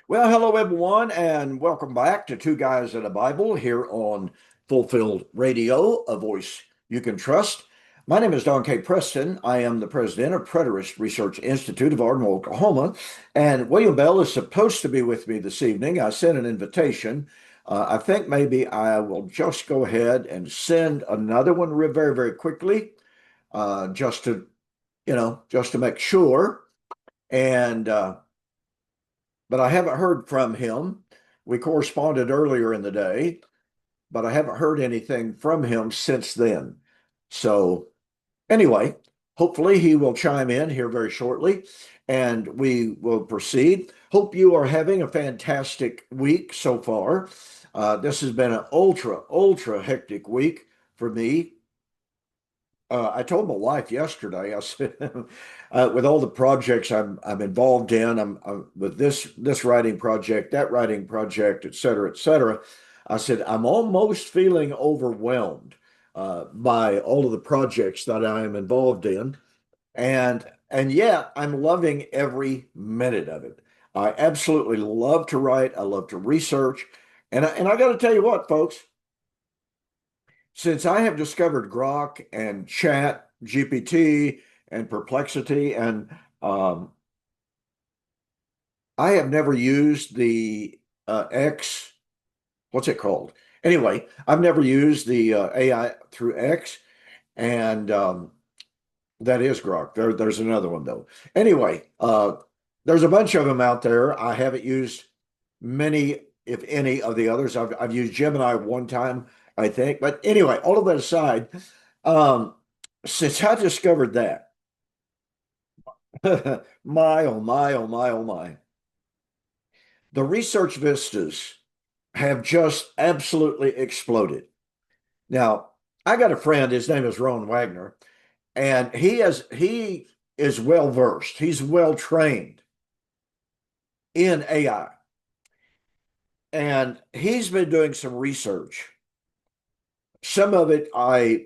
Well, hello everyone, and welcome back to Two Guys and a Bible here on Fulfilled Radio, a voice you can trust. My name is Don K. Preston. I am the president of Preterist Research Institute of Ardmore, Oklahoma, and William Bell is supposed to be with me this evening. I sent an invitation. I think maybe I will just go ahead and send another one very, very quickly, just to, just to make sure. And but I haven't heard from him. We corresponded earlier in the day, but I haven't heard anything from him since then. So, anyway, hopefully he will chime in here very shortly and we will proceed. Hope you are having a fantastic week so far. This has been an ultra hectic week for me. I told my wife yesterday, I said, with all the projects I'm involved in, I'm with this writing project, that writing project, et cetera, et cetera. I said, I'm almost feeling overwhelmed by all of the projects that I am involved in. And yet I'm loving every minute of it. I absolutely love to write. I love to research. And I got to tell you what, folks, since I have discovered Grok and Chat GPT and Perplexity, and um, I have never used the X, what's it called? Anyway, I've never used the AI through X, and that is Grok. There's another one though. Anyway, there's a bunch of them out there. I haven't used many, if any, of the others. I've used Gemini one time, I think. But anyway, all of that aside, um, since I discovered that, my, oh my, oh my, oh my, the research vistas have just absolutely exploded. Now, I got a friend, his name is Ron Wagner, and he is well versed. He's well trained in AI. And he's been doing some research. Some of it I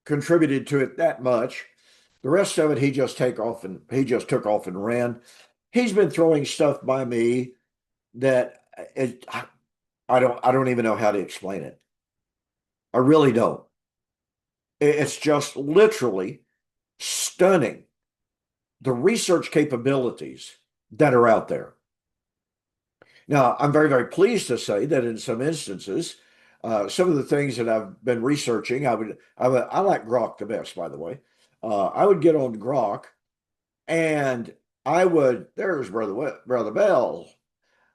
contributed to it that much. The rest of it he just took off and ran. He's been throwing stuff by me that I don't even know how to explain it. I really don't. It's just literally stunning the research capabilities that are out there. Now, I'm very, very pleased to say that in some instances, some of the things that I've been researching, I like Grok the best, by the way. I would get on Grok and there's Brother Bell,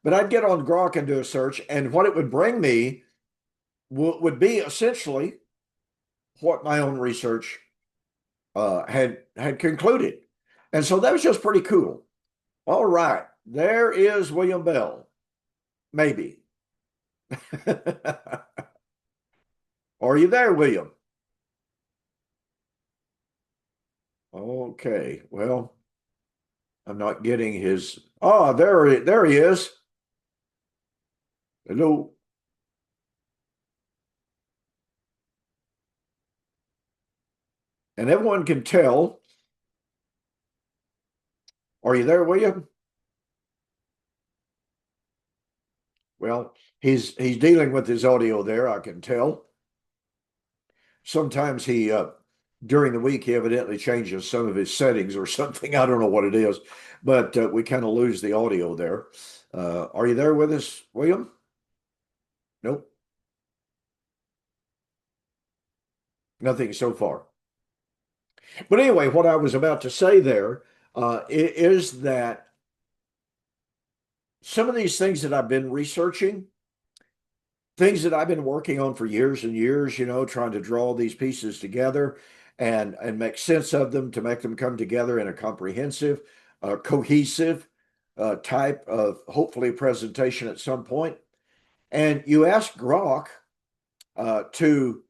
but I'd get on Grok and do a search, and what it would bring me would be essentially what my own research had concluded. And so that was just pretty cool. All right, there is William Bell, maybe. Are you there, William? Okay, well, I'm not getting his. Oh, there he is. Hello. And everyone can tell. Are you there, William? Well, he's dealing with his audio there, I can tell. Sometimes he during the week he evidently changes some of his settings or something. I don't know what it is, but we kind of lose the audio there. Are you there with us, William? Nope, nothing so far. But anyway, what I was about to say there is that some of these things that I've been researching, things that I've been working on for years and years, trying to draw these pieces together and make sense of them to make them come together in a comprehensive, cohesive type of hopefully presentation at some point. And you ask Grok to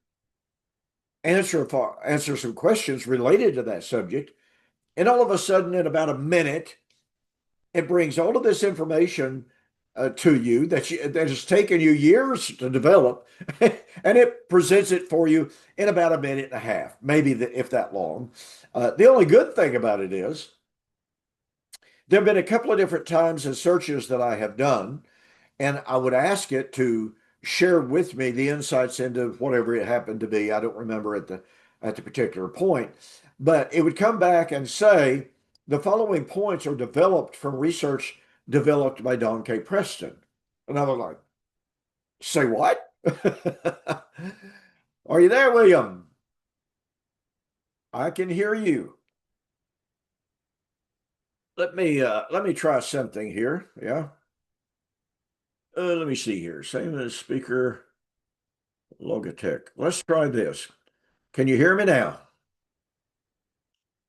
answer some questions related to that subject, and all of a sudden, in about a minute, it brings all of this information to you that has taken you years to develop, and it presents it for you in about a minute and a half, maybe if that long. The only good thing about it is there have been a couple of different times in searches that I have done, and I would ask it to share with me the insights into whatever it happened to be. I don't remember at the particular point, but it would come back and say the following points are developed from research developed by Don K. Preston. And I was like, say what? Are you there, William? I can hear you. Let me try something here. Yeah. Let me see here. Same as speaker Logitech. Let's try this. Can you hear me now?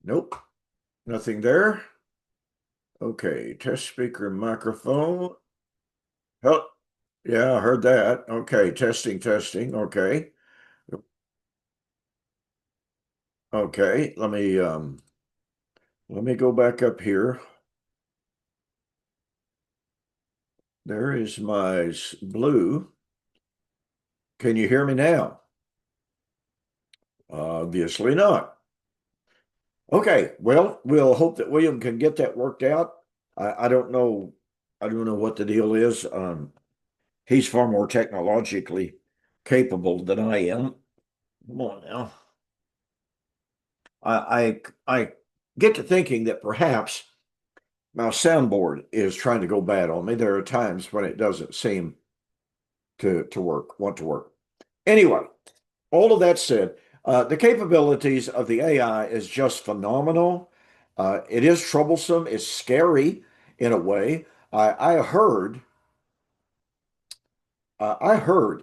Nope. Nothing there. Okay. Test speaker microphone. Oh, yeah, I heard that. Okay. Testing, testing. Okay. Okay. Let me go back up here. There is my blue. Can you hear me now? Obviously not. Okay, well, we'll hope that William can get that worked out. I don't know. I don't know what the deal is. He's far more technologically capable than I am. Come on now. I get to thinking that perhaps my soundboard is trying to go bad on me. There are times when it doesn't seem to want to work. Anyway, all of that said, the capabilities of the AI is just phenomenal. It is troublesome. It's scary in a way. I heard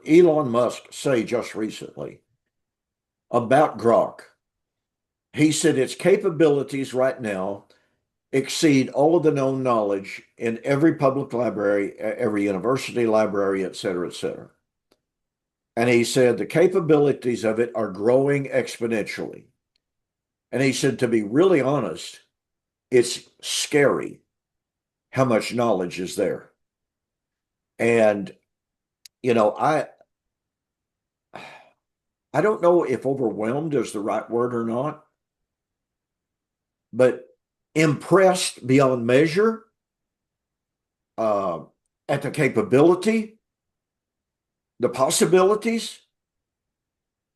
Elon Musk say just recently about Grok. He said its capabilities right now exceed all of the known knowledge in every public library, every university library, et cetera, et cetera. And he said the capabilities of it are growing exponentially. And he said, to be really honest, it's scary how much knowledge is there. And, you know, I don't know if overwhelmed is the right word or not, but impressed beyond measure at the capability, the possibilities,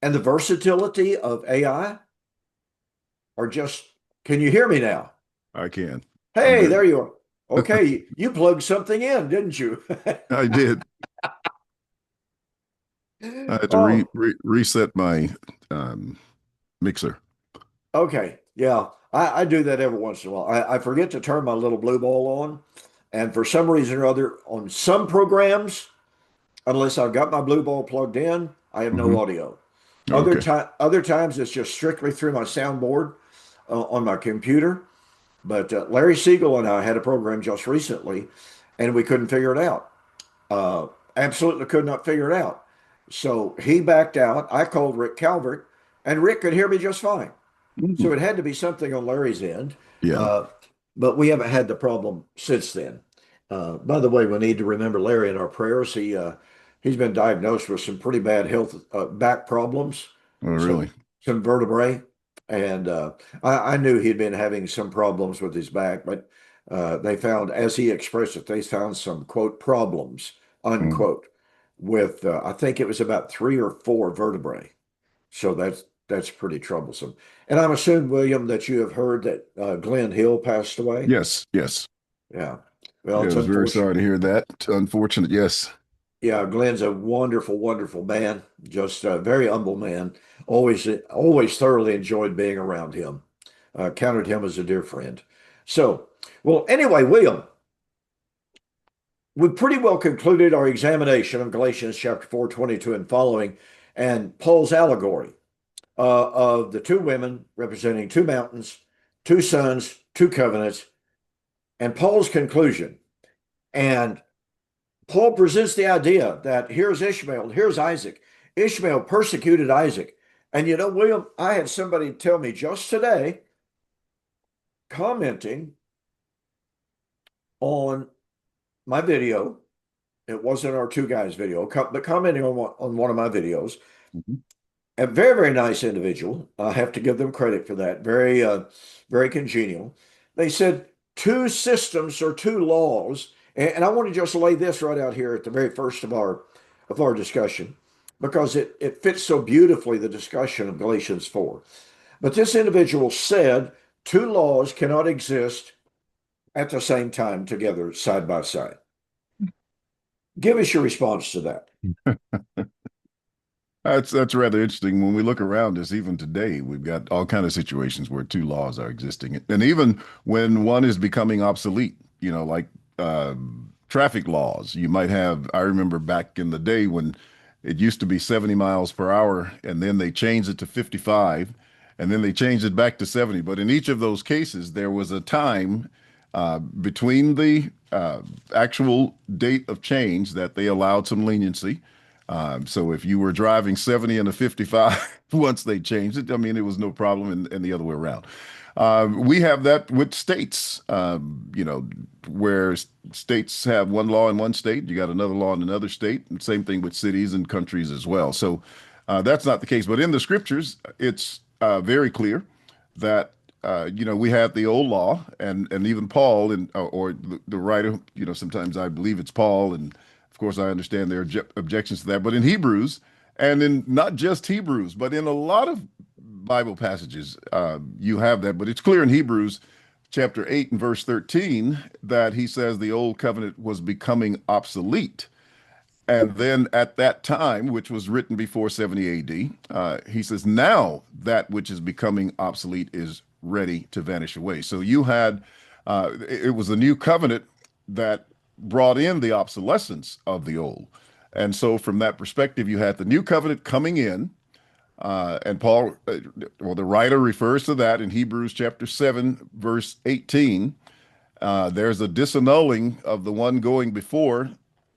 and the versatility of AI are just, can you hear me now? I can. I'm Hey, good. there you are. Okay, you plugged something in, didn't you? I did. I had to Oh, reset my um, mixer. okay. Yeah, I do that every once in a while. I forget to turn my little blue ball on. And for some reason or other, on some programs, unless I've got my blue ball plugged in, I have no Hmm. audio. Okay. Other times it's just strictly through my soundboard on my computer. But Larry Siegel and I had a program just recently, and we couldn't figure it out. Uh, Absolutely could not figure it out. So he backed out. I called Rick Calvert, and Rick could hear me just fine. So Mhm. it had to be something on Larry's end. Yeah. Uh, but we haven't had the problem since then. By the way, we need to remember Larry in our prayers. He's been diagnosed with some pretty bad health back problems, Oh, some really? some vertebrae, and I knew he'd been having some problems with his back, but they found, as he expressed it, they found some quote problems Mm. unquote with I think it was about three or four vertebrae. So that's pretty troublesome. And I'm assuming, William, that you have heard that Glenn Hill passed away. Yes. Yes. Yeah. Well, Yeah, I it's was very unfortunate. sorry to hear that. Unfortunate. Yes. Yeah, Glenn's a wonderful, wonderful man. Just a very humble man. Always thoroughly enjoyed being around him. Counted him as a dear friend. So, well, anyway, William, we pretty well concluded our examination of Galatians chapter 4, 22 and following, and Paul's allegory of the two women representing two mountains, two sons, two covenants, and Paul's conclusion. And Paul presents the idea that here's Ishmael, here's Isaac. Ishmael persecuted Isaac. And you know, William, I had somebody tell me just today, commenting on my video. It wasn't our two guys video, but commenting on one of my videos. Mhm. A very, very nice individual. I have to give them credit for that. Very congenial. They said, two systems or two laws, and I want to just lay this right out here at the very first of our discussion, because it fits so beautifully the discussion of Galatians 4. But this individual said two laws cannot exist at the same time together, side by side. Give us your response to that. That's rather interesting. When we look around us, even today, we've got all kind of situations where two laws are existing, and even when one is becoming obsolete, like traffic laws. You might have. I remember back in the day when it used to be 70 miles per hour, and then they changed it to 55, and then they changed it back to 70. But in each of those cases, there was a time between the actual date of change that they allowed some leniency. So if you were driving 70 and a 55, once they changed it, I mean, it was no problem, and the other way around. We have that with states, where states have one law in one state, you got another law in another state, and same thing with cities and countries as well. So that's not the case. But in the scriptures, it's very clear that we have the old law, and even Paul or the writer. Sometimes I believe it's Paul, and of course I understand their objections to that. But in Hebrews, and in not just Hebrews, but in a lot of Bible passages, you have that. But it's clear in Hebrews chapter 8 and verse 13 that he says the old covenant was becoming obsolete. And then at that time, which was written before 70 AD, he says, now that which is becoming obsolete is ready to vanish away. So you had, it was the new covenant that brought in the obsolescence of the old. And so from that perspective, you had the new covenant coming in, and Paul, the writer refers to that in Hebrews chapter 7, verse 18. There's a disannulling of the one going before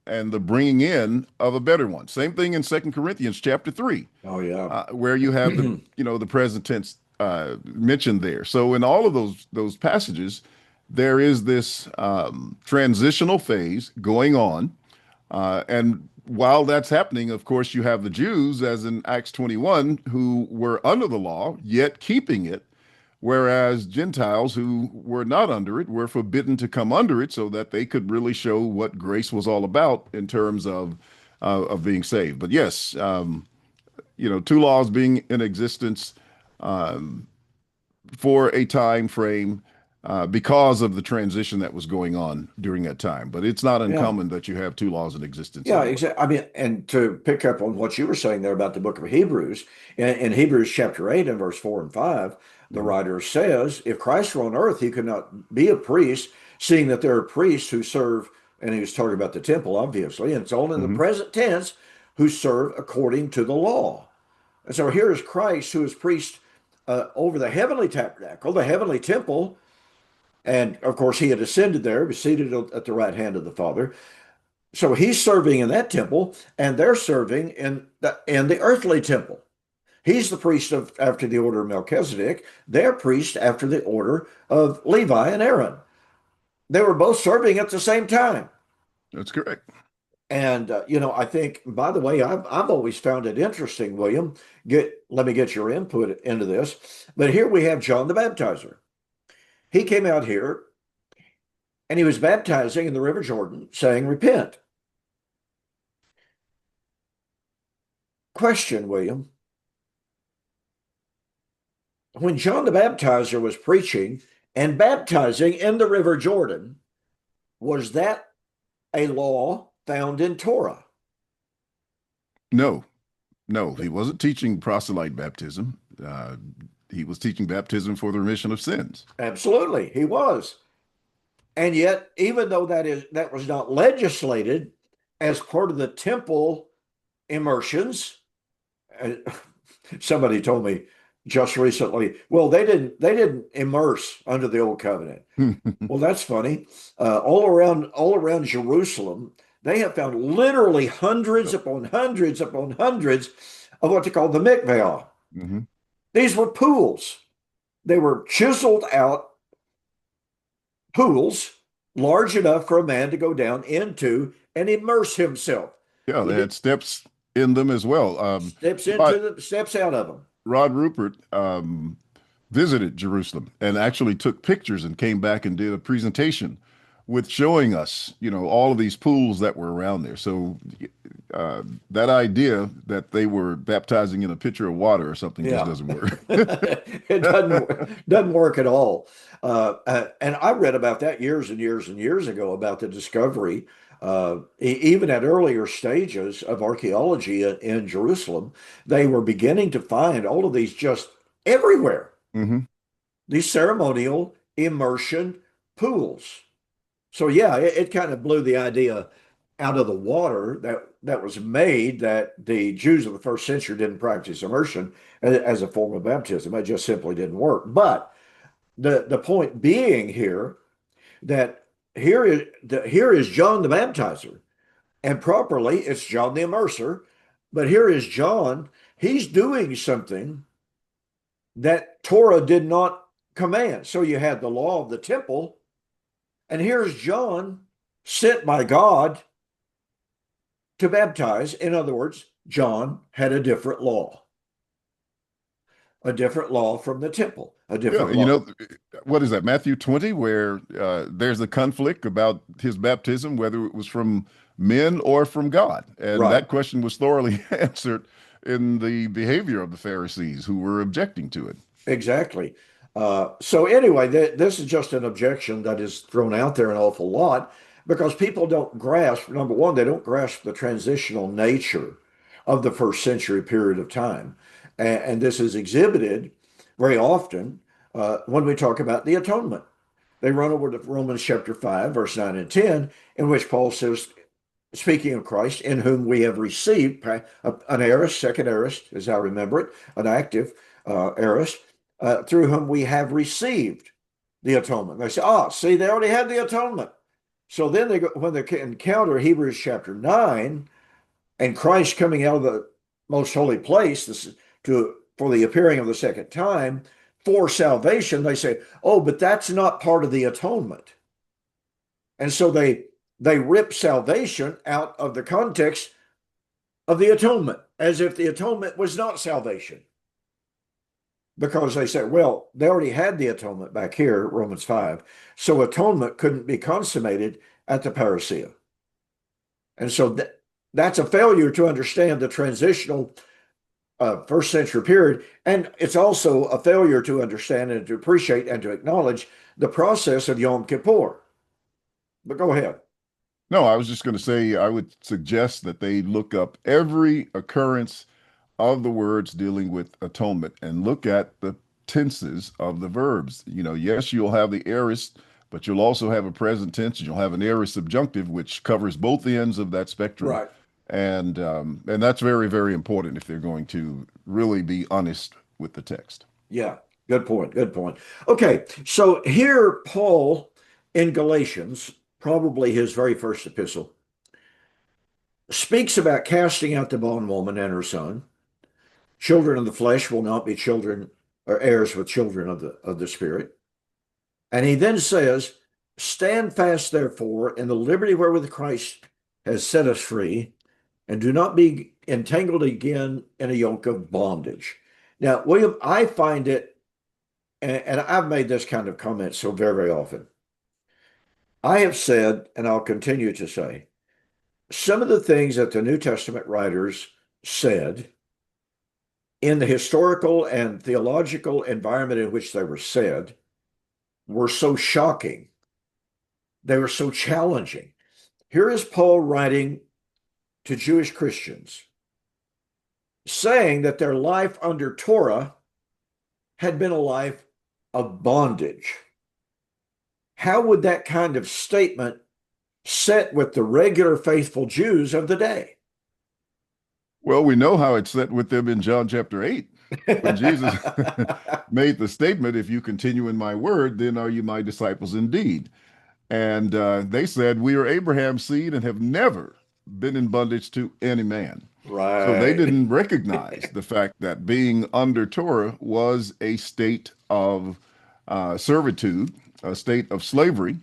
and the bringing in of a better one. Same thing in 2 Corinthians chapter 3. Oh, yeah. Where you have the present tense mentioned there. So in all of those passages, there is this transitional phase going on. And while that's happening, of course, you have the Jews, as in Acts 21, who were under the law, yet keeping it, whereas Gentiles who were not under it were forbidden to come under it so that they could really show what grace was all about in terms of being saved. But yes, two laws being in existence for a time frame because of the transition that was going on during that time. But it's not uncommon that you have two laws in existence. Yeah, exactly. I mean, and to pick up on what you were saying there about the book of Hebrews, in Hebrews chapter 8 and verse 4 and 5, the writer says, if Christ were on earth, he could not be a priest, seeing that there are priests who serve, and he was talking about the temple, obviously, and it's all in the present tense, who serve according to the law. And so here is Christ, who is priest over the heavenly tabernacle, the heavenly temple. And of course, he had ascended there, was seated at the right hand of the Father. So he's serving in that temple, and they're serving in the earthly temple. He's the priest after the order of Melchizedek. They're priests after the order of Levi and Aaron. They were both serving at the same time. That's correct. And I think, by the way, I've always found it interesting, William. Let me get your input into this. But here we have John the Baptizer. He came out here and he was baptizing in the River Jordan, saying, repent. Question, William. When John the Baptizer was preaching and baptizing in the River Jordan, was that a law found in Torah? No, he wasn't teaching proselyte baptism. He was teaching baptism for the remission of sins. Absolutely, he was. And yet, even though that was not legislated as part of the temple immersions, somebody told me just recently, well, they didn't immerse under the old covenant. Well, that's funny. All around Jerusalem, they have found literally hundreds upon hundreds upon hundreds of what they call the mikvah. Mm-hmm. These were pools. They were chiseled out pools large enough for a man to go down into and immerse himself. Yeah, they had steps in them as well. Steps out of them. Rod Rupert visited Jerusalem and actually took pictures and came back and did a presentation with showing us, all of these pools that were around there. So that idea that they were baptizing in a pitcher of water or something just Yeah, doesn't work. it doesn't work at all. And I read about that years and years and years ago about the discovery, even at earlier stages of archaeology in Jerusalem, they were beginning to find all of these just everywhere, Hmm. these ceremonial immersion pools. So yeah, it kind of blew the idea out of the water that was made that the Jews of the first century didn't practice immersion as a form of baptism. It just simply didn't work. But the point being here that here is John the Baptizer, and properly it's John the Immerser. But here is John. He's doing something that Torah did not command. So you had the law of the temple, and here's John sent by God to baptize. In other words, John had a different law from the temple, a Yeah, different and law. what is that, Matthew 20, where there's a conflict about his baptism, whether it was from men or from God. And Right, that question was thoroughly answered in the behavior of the Pharisees who were objecting to it. exactly. So anyway, this is just an objection that is thrown out there an awful lot because people don't grasp, number one, they don't grasp the transitional nature of the first century period of time. And this is exhibited very often when we talk about the atonement. They run over to Romans chapter 5, verse 9 and 10, in which Paul says, speaking of Christ, in whom we have received an aorist, second aorist, as I remember it, an active aorist, through whom we have received the atonement. They say, see, they already had the atonement. So then they go, when they encounter Hebrews chapter 9 and Christ coming out of the most holy place for the appearing of the second time for salvation, they say, oh, but that's not part of the atonement. And so they rip salvation out of the context of the atonement, as if the atonement was not salvation. Because they said, well, they already had the atonement back here, Romans 5. So atonement couldn't be consummated at the parousia. And so that's a failure to understand the transitional first century period. And it's also a failure to understand and to appreciate and to acknowledge the process of Yom Kippur. But go ahead. No, I was just going to say, I would suggest that they look up every occurrence of the words dealing with atonement and look at the tenses of the verbs. Yes, you'll have the aorist, but you'll also have a present tense and you'll have an aorist subjunctive, which covers both ends of that spectrum. Right. And that's very, very important if they're going to really be honest with the text. Yeah. Good point. Good point. Okay. So here, Paul in Galatians, probably his very first epistle, speaks about casting out the bondwoman and her son. Children of the flesh will not be children or heirs with children of the spirit. And he then says, stand fast, therefore, in the liberty wherewith Christ has set us free, and do not be entangled again in a yoke of bondage. Now, William, I find it, and I've made this kind of comment so very, very often. I have said, and I'll continue to say, some of the things that the New Testament writers said in the historical and theological environment in which they were said were so shocking. They were so challenging. Here is Paul writing to Jewish Christians, saying that their life under Torah had been a life of bondage. How would that kind of statement set with the regular faithful Jews of the day? Well, we know how it's set with them in John chapter 8 when Jesus made the statement, if you continue in my word, then are you my disciples indeed? And they said, we are Abraham's seed and have never been in bondage to any man. So they Right. didn't recognize the fact that being under Torah was a state of servitude, a state of slavery.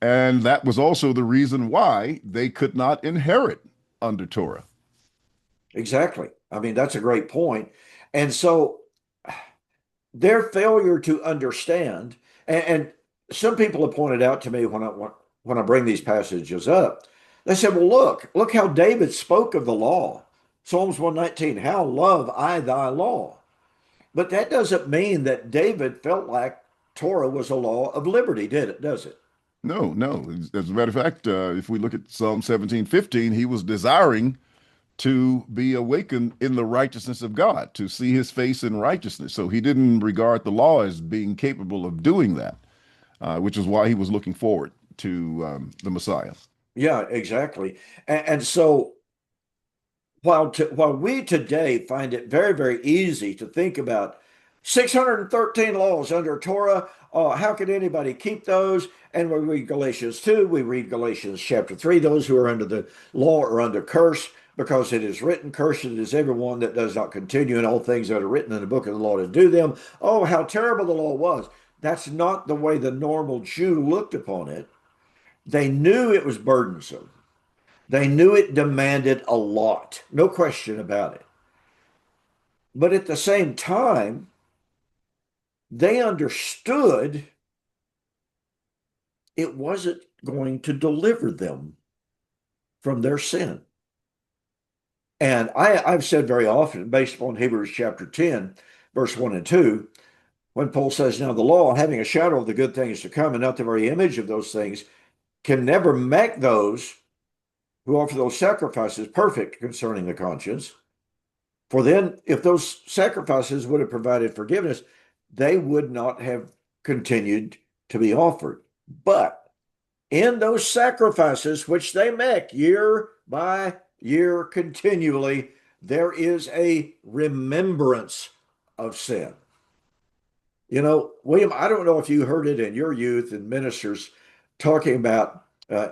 And that was also the reason why they could not inherit under Torah. Exactly. I mean, that's a great point. And so their failure to understand, and some people have pointed out to me when I bring these passages up, they said, well, look how David spoke of the law. Psalms 119, how love I thy law. But that doesn't mean that David felt like Torah was a law of liberty, did it? Does it? No, no. As a matter of fact, if we look at Psalm 17:15, he was desiring to be awakened in the righteousness of God, to see his face in righteousness. So he didn't regard the law as being capable of doing that, which is why he was looking forward to the Messiah. Yeah, exactly. And so while we today find it very, very easy to think about 613 laws under Torah, how could anybody keep those? And we read Galatians 2, we read Galatians chapter 3, those who are under the law are under curse, because it is written, cursed is everyone that does not continue in all things that are written in the book of the law to do them. Oh, how terrible the law was. That's not the way the normal Jew looked upon it. They knew it was burdensome. They knew it demanded a lot, no question about it. But at the same time, they understood it wasn't going to deliver them from their sin. And I've said very often, based upon Hebrews chapter 10, verse 1 and 2, when Paul says, now the law, having a shadow of the good things to come and not the very image of those things, can never make those who offer those sacrifices perfect concerning the conscience. For then, if those sacrifices would have provided forgiveness, they would not have continued to be offered. But in those sacrifices, which they make year by year continually, there is a remembrance of sin. You know, William, I don't know if you heard it in your youth and ministers talking about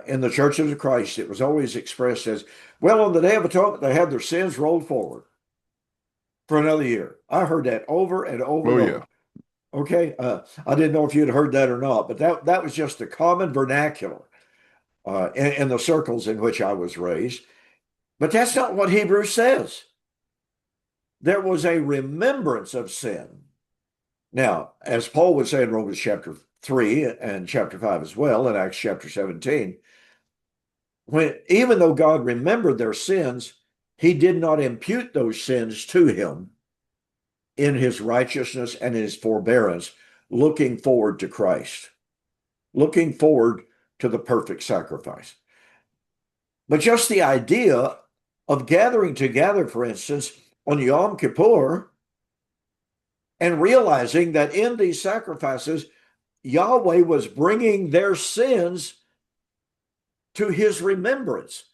in the churches of Christ, it was always expressed as, well, on the Day of Atonement, they had their sins rolled forward for another year. I heard that over and over Oh, and yeah. over. Okay, I didn't know if you'd heard that or not, but that was just the common vernacular in the circles in which I was raised. But that's not what Hebrews says. There was a remembrance of sin. Now, as Paul would say in Romans chapter 3 and chapter 5 as well, in Acts chapter 17, when even though God remembered their sins, he did not impute those sins to him in his righteousness and his forbearance, looking forward to Christ, looking forward to the perfect sacrifice. But just the idea of gathering together, for instance, on Yom Kippur, and realizing that in these sacrifices, Yahweh was bringing their sins to his remembrance.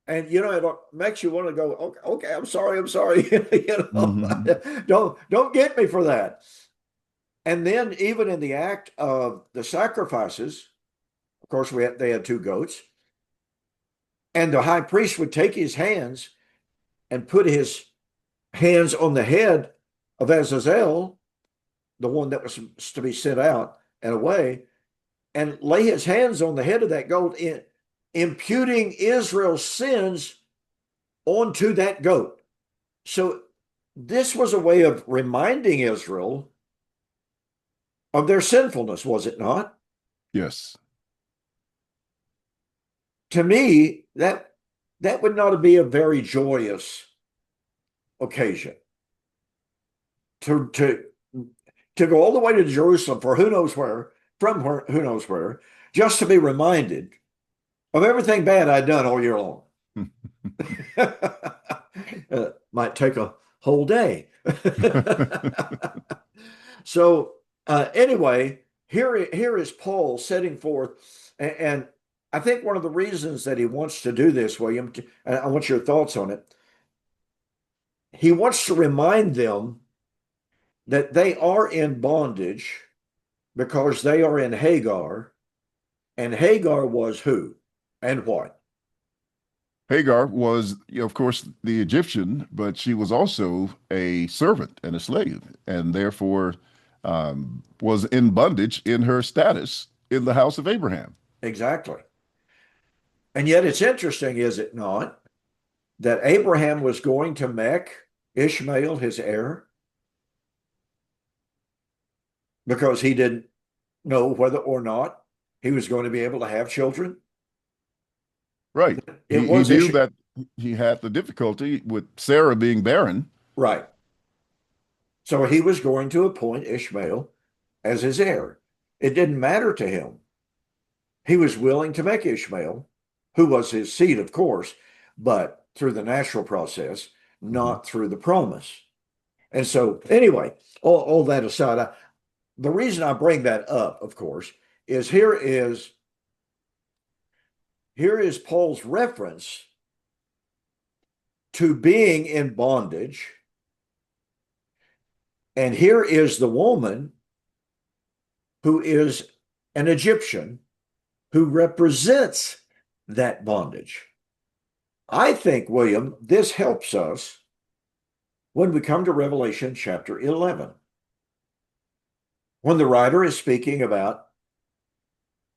And you know, it makes you want to go, okay, okay, I'm sorry, I'm sorry. You know, Hmm. don't get me for that. And then even in the act of the sacrifices, of course, they had two goats, and the high priest would take his hands and put his hands on the head of Azazel, the one that was to be sent out and away, and lay his hands on the head of that goat, imputing Israel's sins onto that goat. So this was a way of reminding Israel of their sinfulness, was it not? Yes. To me, that would not be a very joyous occasion to go all the way to Jerusalem for who knows where, from where, who knows where, just to be reminded of everything bad I'd done all year long. Might take a whole day. So anyway, here is Paul setting forth, and I think one of the reasons that he wants to do this, William, and I want your thoughts on it. He wants to remind them that they are in bondage because they are in Hagar, and Hagar was who and what? Hagar was, of course, the Egyptian, but she was also a servant and a slave, and therefore was in bondage in her status in the house of Abraham. Exactly. And yet it's interesting, is it not, that Abraham was going to make Ishmael his heir? because he didn't know whether or not he was going to be able to have children. Right. It He was knew Ishmael. that he had the difficulty with Sarah being barren. Right. So he was going to appoint Ishmael as his heir. It didn't matter to him. He was willing to make Ishmael, who was his seed, of course, but through the natural process, Mhm. not through the promise. And so, anyway, all that aside, the reason I bring that up, of course, is here is Paul's reference to being in bondage, and here is the woman who is an Egyptian who represents that bondage. I think, William, this helps us when we come to Revelation chapter 11, when the writer is speaking about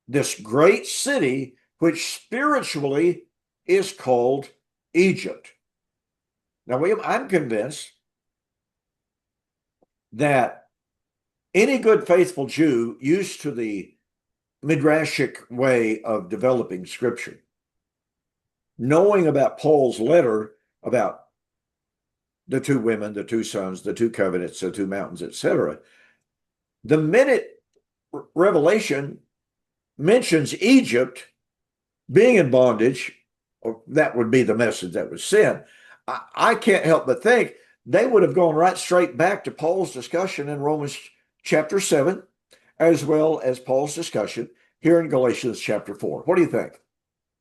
this great city, which spiritually is called Egypt. Now, William, I'm convinced that any good, faithful Jew used to the Midrashic way of developing scripture, knowing about Paul's letter about the two women, the two sons, the two covenants, the two mountains, etc., the minute Revelation mentions Egypt being in bondage, or that would be the message that was sent, I can't help but think they would have gone right straight back to Paul's discussion in Romans chapter 7, as well as Paul's discussion here in Galatians chapter 4. What do you think?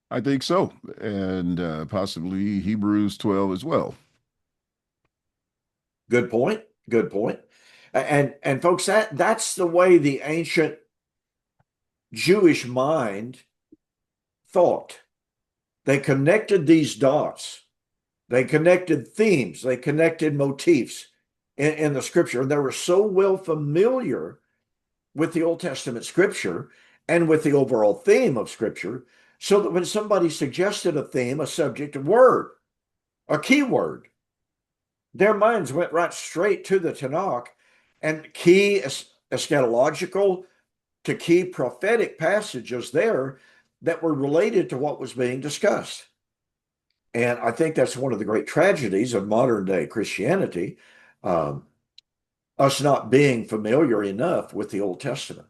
I think so, and possibly Hebrews 12 as well. Good point. Good point. And folks, that's the way the ancient Jewish mind thought. They connected these dots. They connected themes. They connected motifs in the scripture. And they were so well familiar with the Old Testament scripture and with the overall theme of scripture, so that when somebody suggested a theme, a subject, a word, a key word, their minds went right straight to the Tanakh and key eschatological to key prophetic passages there that were related to what was being discussed. And I think that's one of the great tragedies of modern day Christianity, um, us not being familiar enough with the Old Testament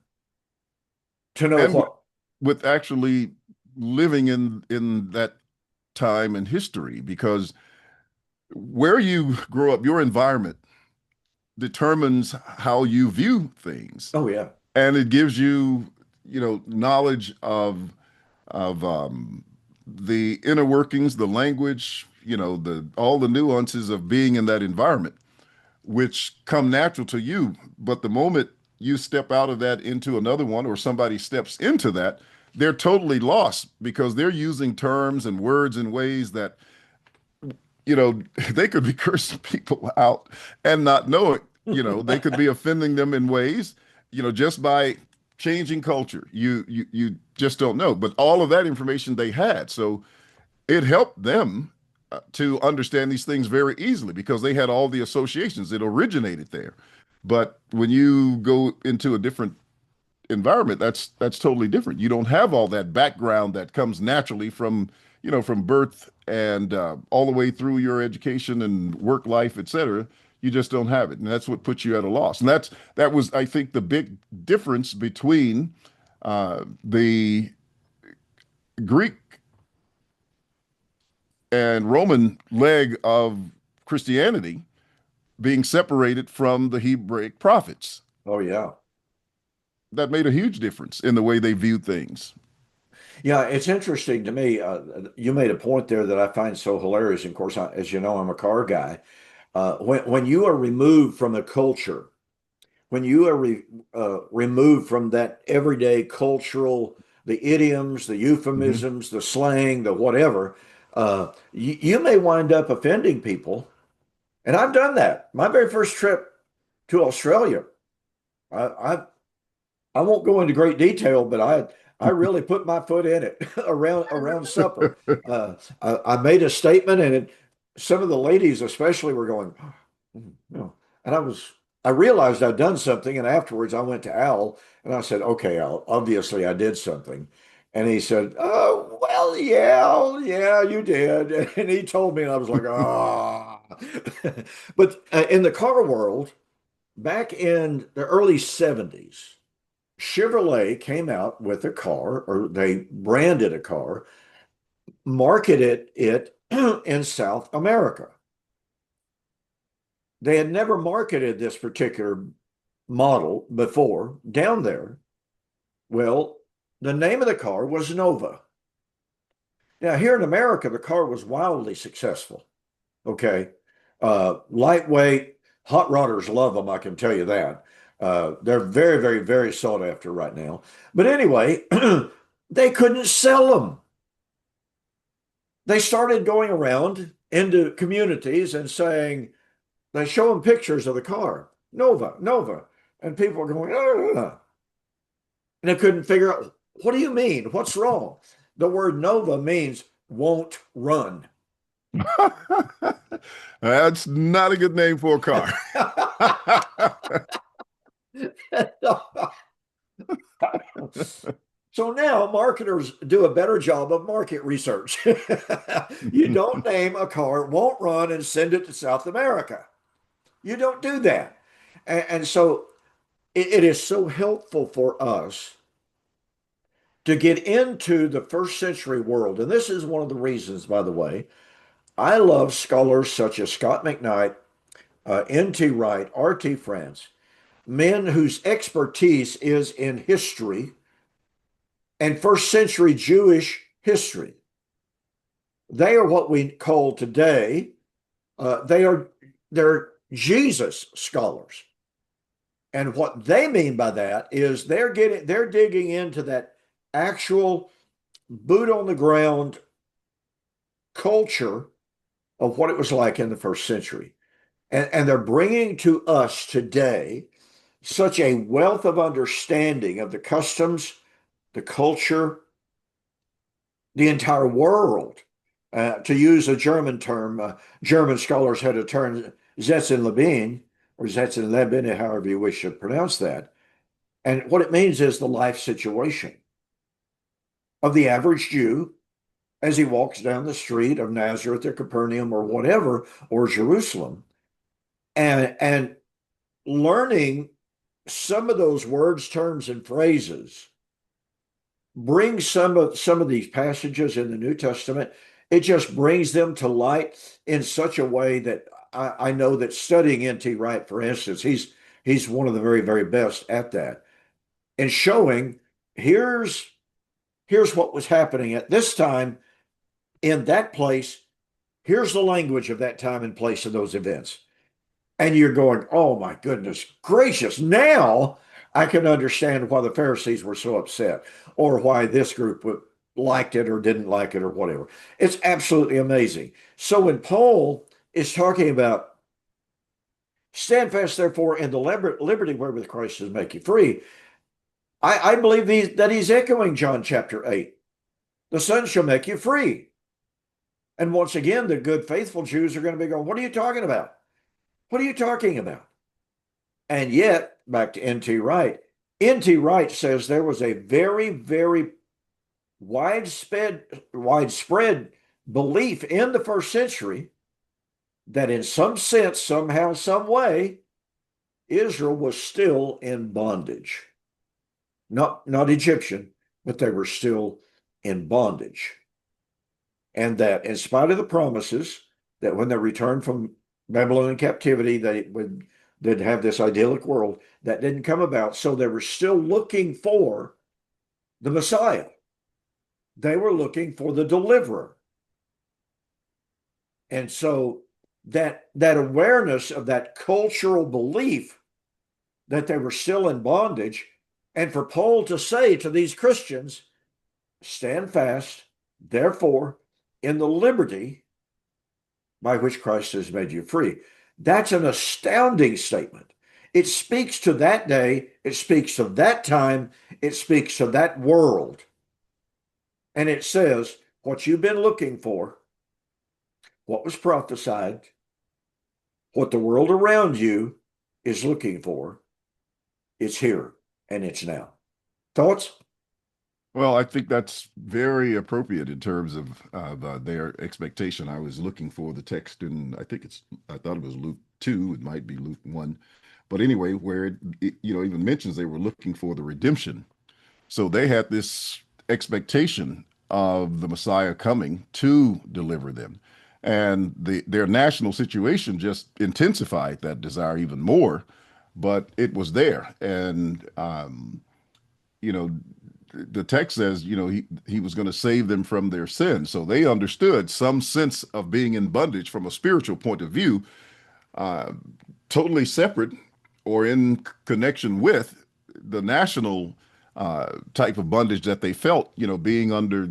to know And what. with actually living in that time and history, because where you grow up, your environment determines how you view things, Oh, yeah. and it gives you, knowledge of the inner workings, the language, the all the nuances of being in that environment, which come natural to you. But the moment you step out of that into another one, or somebody steps into that, they're totally lost because they're using terms and words in ways that, they could be cursing people out and not know it. They could be offending them in ways, just by changing culture. You just don't know. But all of that information they had. So it helped them to understand these things very easily because they had all the associations. It originated there. But when you go into a different environment, that's totally different. You don't have all that background that comes naturally from from birth and all the way through your education and work life, etc. You just don't have it, and that's what puts you at a loss. And that was, I think, the big difference between the Greek and Roman leg of Christianity being separated from the Hebraic prophets. Oh, yeah. That made a huge difference in the way they viewed things. Yeah, it's interesting to me. You made a point there that I find so hilarious. And of course, as you know, I'm a car guy. When you are removed from a culture, when you are removed from that everyday cultural, the idioms, the Hmm. euphemisms, the slang, the whatever, you may wind up offending people. And I've done that. My very first trip to Australia, I, I I won't go into great detail, but I really put my foot in it around supper. I made a statement, and some of the ladies, especially, were going, "Mm, no," and I was I realized I'd done something, and afterwards I went to Al and I said, "Okay, Al, obviously I did something." And he said, "Oh, well, yeah, yeah, you did." And he told me, and I was like, "Ah." But in the car world, back in the early 70s, Chevrolet came out with a car, or they branded a car, marketed it in South America. They had never marketed this particular model before down there. Well, the name of the car was Nova. Now, here in America, the car was wildly successful. Okay. Lightweight, hot rodders love them, I can tell you that. They're very, very, very sought after right now. But anyway, they couldn't sell them. They started going around into communities and saying, they show them pictures of the car, Nova, Nova. And people are going, "Ugh." And they couldn't figure out, what do you mean? What's wrong? The word Nova means won't run. That's not a good name for a car. So now marketers do a better job of market research. You don't name a car, won't run, and send it to South America. You don't do that. And so it is so helpful for us to get into the first century world. And this is one of the reasons, by the way, I love scholars such as Scott McKnight, N.T. Wright, R.T. France, men whose expertise is in history and first century Jewish history. They are what we call today, they're Jesus scholars. And what they mean by that is they're digging into that actual boot on the ground culture of what it was like in the first century. And they're bringing to us today such a wealth of understanding of the customs, the culture, the entire world. To use a German term, German scholars had a term, Sitzenleben, or Sitzenleben, however you wish to pronounce that. And what it means is the life situation of the average Jew as he walks down the street of Nazareth or Capernaum or whatever, or Jerusalem, and learning some of those words, terms, and phrases brings some of these passages in the New Testament. It just brings them to light in such a way that I know that studying N.T. Wright, for instance, he's one of the very, very best at that, and showing here's what was happening at this time in that place. Here's the language of that time and place of those events. And you're going, oh my goodness gracious, now I can understand why the Pharisees were so upset, or why this group liked it or didn't like it or whatever. It's absolutely amazing. So when Paul is talking about stand fast, therefore, in the liberty wherewith Christ has made you free, I believe that he's echoing John chapter 8. The Son shall make you free. And once again, the good, faithful Jews are going to be going, what are you talking about? What are you talking about? And yet, back to N.T. Wright, N.T. Wright says there was a very, very widespread belief in the first century that in some sense, somehow, some way, Israel was still in bondage. Not Egyptian, but they were still in bondage. And that in spite of the promises that when they returned from Babylonian captivity, they'd have this idyllic world, that didn't come about. So they were still looking for the Messiah. They were looking for the deliverer. And so that awareness of that cultural belief that they were still in bondage, and for Paul to say to these Christians, stand fast, therefore, in the liberty by which Christ has made you free. That's an astounding statement. It speaks to that day, it speaks to that time, it speaks to that world. And it says, what you've been looking for, what was prophesied, what the world around you is looking for, it's here and it's now. Thoughts? Well, I think that's very appropriate in terms of their expectation. I was looking for the text, and I thought it was Luke 2. It might be Luke 1, but anyway, where it even mentions they were looking for the redemption. So they had this expectation of the Messiah coming to deliver them, and their national situation just intensified that desire even more. But it was there, and you know the text says, he was going to save them from their sins. So they understood some sense of being in bondage from a spiritual point of view, uh, totally separate or in connection with the national type of bondage that they felt, being under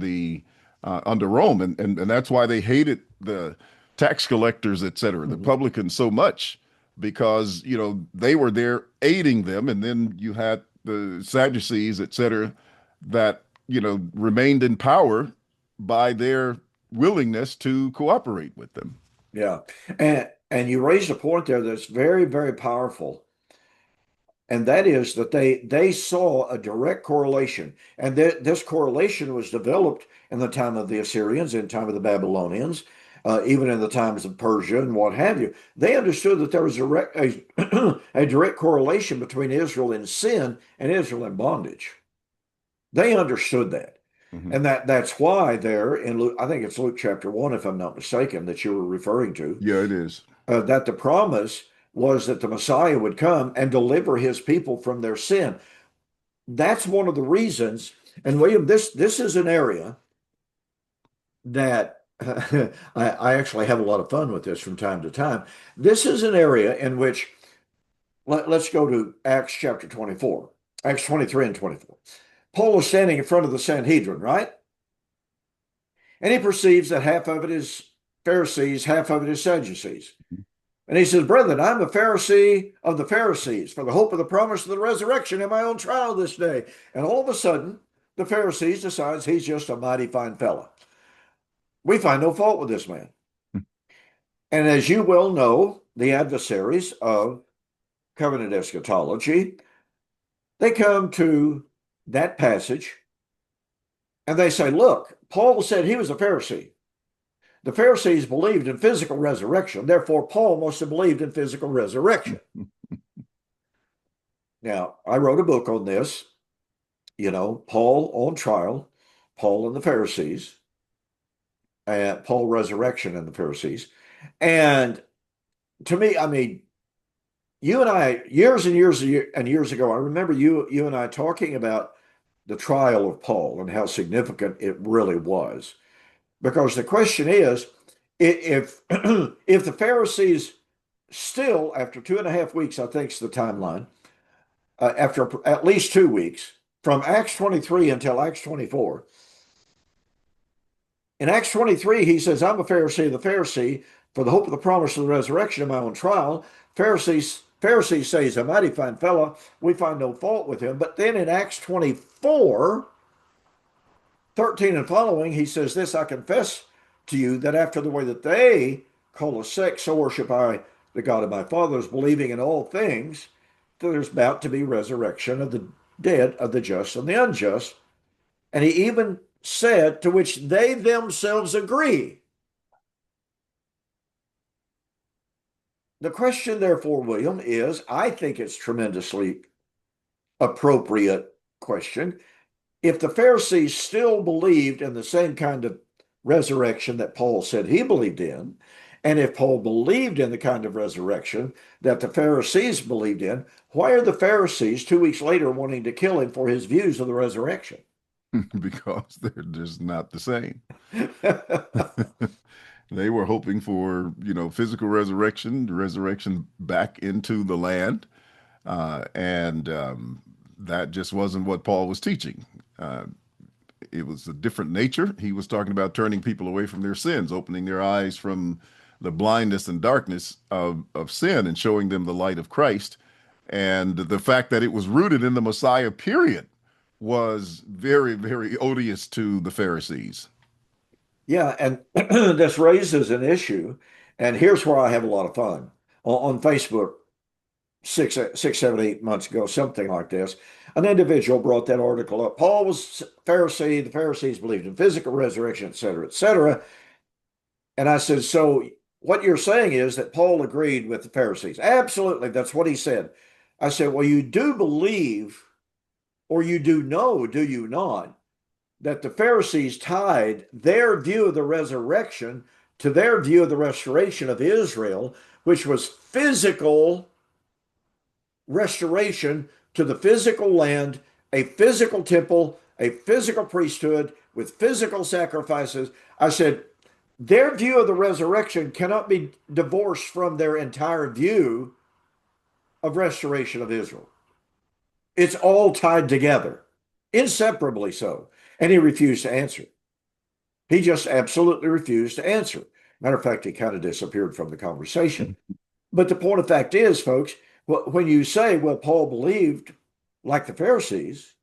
Rome, and that's why they hated the tax collectors, et cetera, the Mhm. publicans so much, because they were there aiding them, and then you had the Sadducees, et cetera, that remained in power by their willingness to cooperate with them. Yeah. And you raised a point there that's very, very powerful. And that is that they saw a direct correlation. And this correlation was developed in the time of the Assyrians, in the time of the Babylonians, even in the times of Persia and what have you. They understood that there was a direct correlation between Israel in sin and Israel in bondage. They understood that. Mhm. And that's why there in Luke, I think it's Luke chapter 1, if I'm not mistaken, that you were referring to, Yeah, it is. that the promise was that the Messiah would come and deliver his people from their sin. That's one of the reasons. And William, this is an area that I actually have a lot of fun with this from time to time. This is an area in which let's go to Acts chapter 24, Acts 23 and 24. Paul is standing in front of the Sanhedrin, right? And he perceives that half of it is Pharisees, half of it is Sadducees. And he says, Brethren, I'm a Pharisee of the Pharisees. For the hope of the promise of the resurrection in my own trial this day. And all of a sudden, the Pharisees decides he's just a mighty fine fella. We find no fault with this man. And as you well know, the adversaries of covenant eschatology, they come to that passage and they say, look, Paul said he was a Pharisee. The Pharisees believed in physical resurrection. Therefore, Paul must have believed in physical resurrection. Now, I wrote a book on this, Paul on trial, Paul and the Pharisees, and Paul resurrection and the Pharisees. And to me, I mean, you and I, years and years and years ago, I remember you and I talking about the trial of Paul and how significant it really was. Because the question is, if if the Pharisees still, after 2.5 weeks, I think is the timeline, after at least 2 weeks, from Acts 23 until Acts 24. In Acts 23, he says, I'm a Pharisee of the Pharisee for the hope of the promise of the resurrection of my own trial. Pharisees say he's a mighty fine fellow. We find no fault with him. But then in Acts 24, 13 and following, he says, This I confess to you, that after the way that they call a sect, so worship I the God of my fathers, believing in all things, that there's about to be resurrection of the dead, of the just and the unjust. And he even said, to which they themselves agree. The question, therefore, William, is I think it's tremendously appropriate question. If the Pharisees still believed in the same kind of resurrection that Paul said he believed in, and if Paul believed in the kind of resurrection that the Pharisees believed in, why are the Pharisees 2 weeks later wanting to kill him for his views of the resurrection? Because they're just not the same. They were hoping for, physical resurrection back into the land. And that just wasn't what Paul was teaching. Uh, it was a different nature. He was talking about turning people away from their sins, opening their eyes from the blindness and darkness of sin and showing them the light of Christ. And the fact that it was rooted in the Messiah, period, was very, very odious to the Pharisees. Yeah, and this raises an issue. And here's where I have a lot of fun on Facebook. six, 7, 8 months ago, something like this. An individual brought that article up. Paul was Pharisee. The Pharisees believed in physical resurrection, et cetera, et cetera. And I said, so what you're saying is that Paul agreed with the Pharisees? Absolutely. That's what he said. I said, well, you do believe, or you do know, do you not, that the Pharisees tied their view of the resurrection to their view of the restoration of Israel, which was physical restoration to the physical land, a physical temple, a physical priesthood with physical sacrifices. I said, their view of the resurrection cannot be divorced from their entire view of restoration of Israel. It's all tied together, inseparably so. And he refused to answer. He just absolutely refused to answer. Matter of fact, he kind of disappeared from the conversation. But the point of fact is, folks, when you say, well, Paul believed like the Pharisees,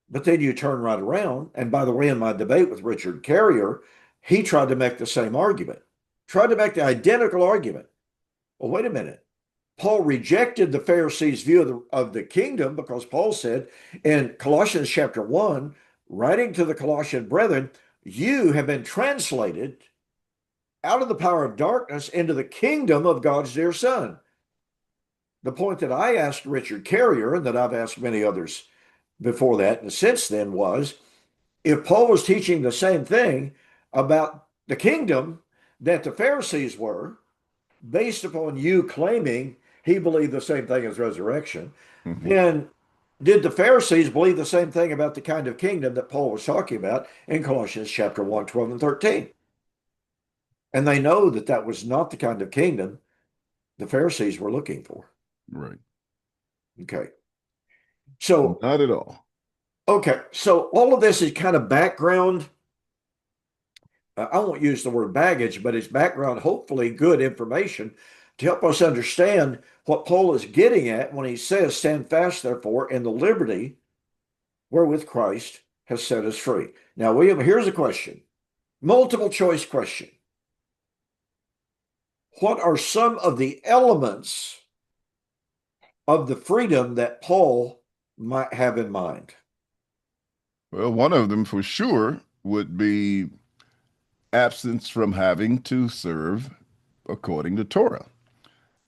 but then you turn right around, and by the way, in my debate with Richard Carrier, he tried to make the same argument, tried to make the identical argument. Well, wait a minute. Paul rejected the Pharisees' view of the kingdom because Paul said in Colossians chapter 1, writing to the Colossian brethren, you have been translated out of the power of darkness into the kingdom of God's dear Son. The point that I asked Richard Carrier, and that I've asked many others before that and since then, was if Paul was teaching the same thing about the kingdom that the Pharisees were, based upon you claiming he believed the same thing as resurrection, then did the Pharisees believe the same thing about the kind of kingdom that Paul was talking about in Colossians chapter 1, 12, and 13? And they know that that was not the kind of kingdom the Pharisees were looking for. Right. Okay. So, not at all. Okay. So, all of this is kind of background. I won't use the word baggage, but it's background, hopefully good information to help us understand what Paul is getting at when he says, stand fast, therefore, in the liberty wherewith Christ has set us free. Now, William, here's a question, multiple choice question. What are some of the elements of the freedom that Paul might have in mind? Well, one of them for sure would be absence from having to serve according to Torah.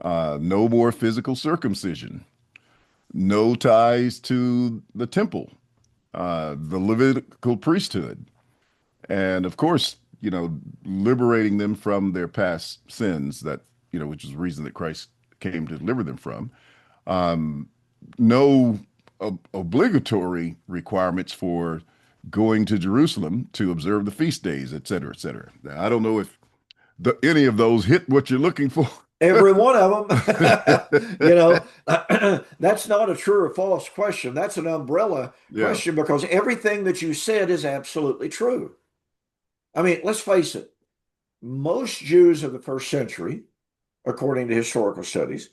No more physical circumcision, no ties to the temple, the Levitical priesthood, and of course, liberating them from their past sins that, which is the reason that Christ came to deliver them from. No obligatory requirements for going to Jerusalem to observe the feast days, et cetera, et cetera. Now, I don't know if any of those hit what you're looking for. Every one of them. That's not a true or false question. That's an umbrella question because everything that you said is absolutely true. I mean, let's face it. Most Jews of the first century, according to historical studies,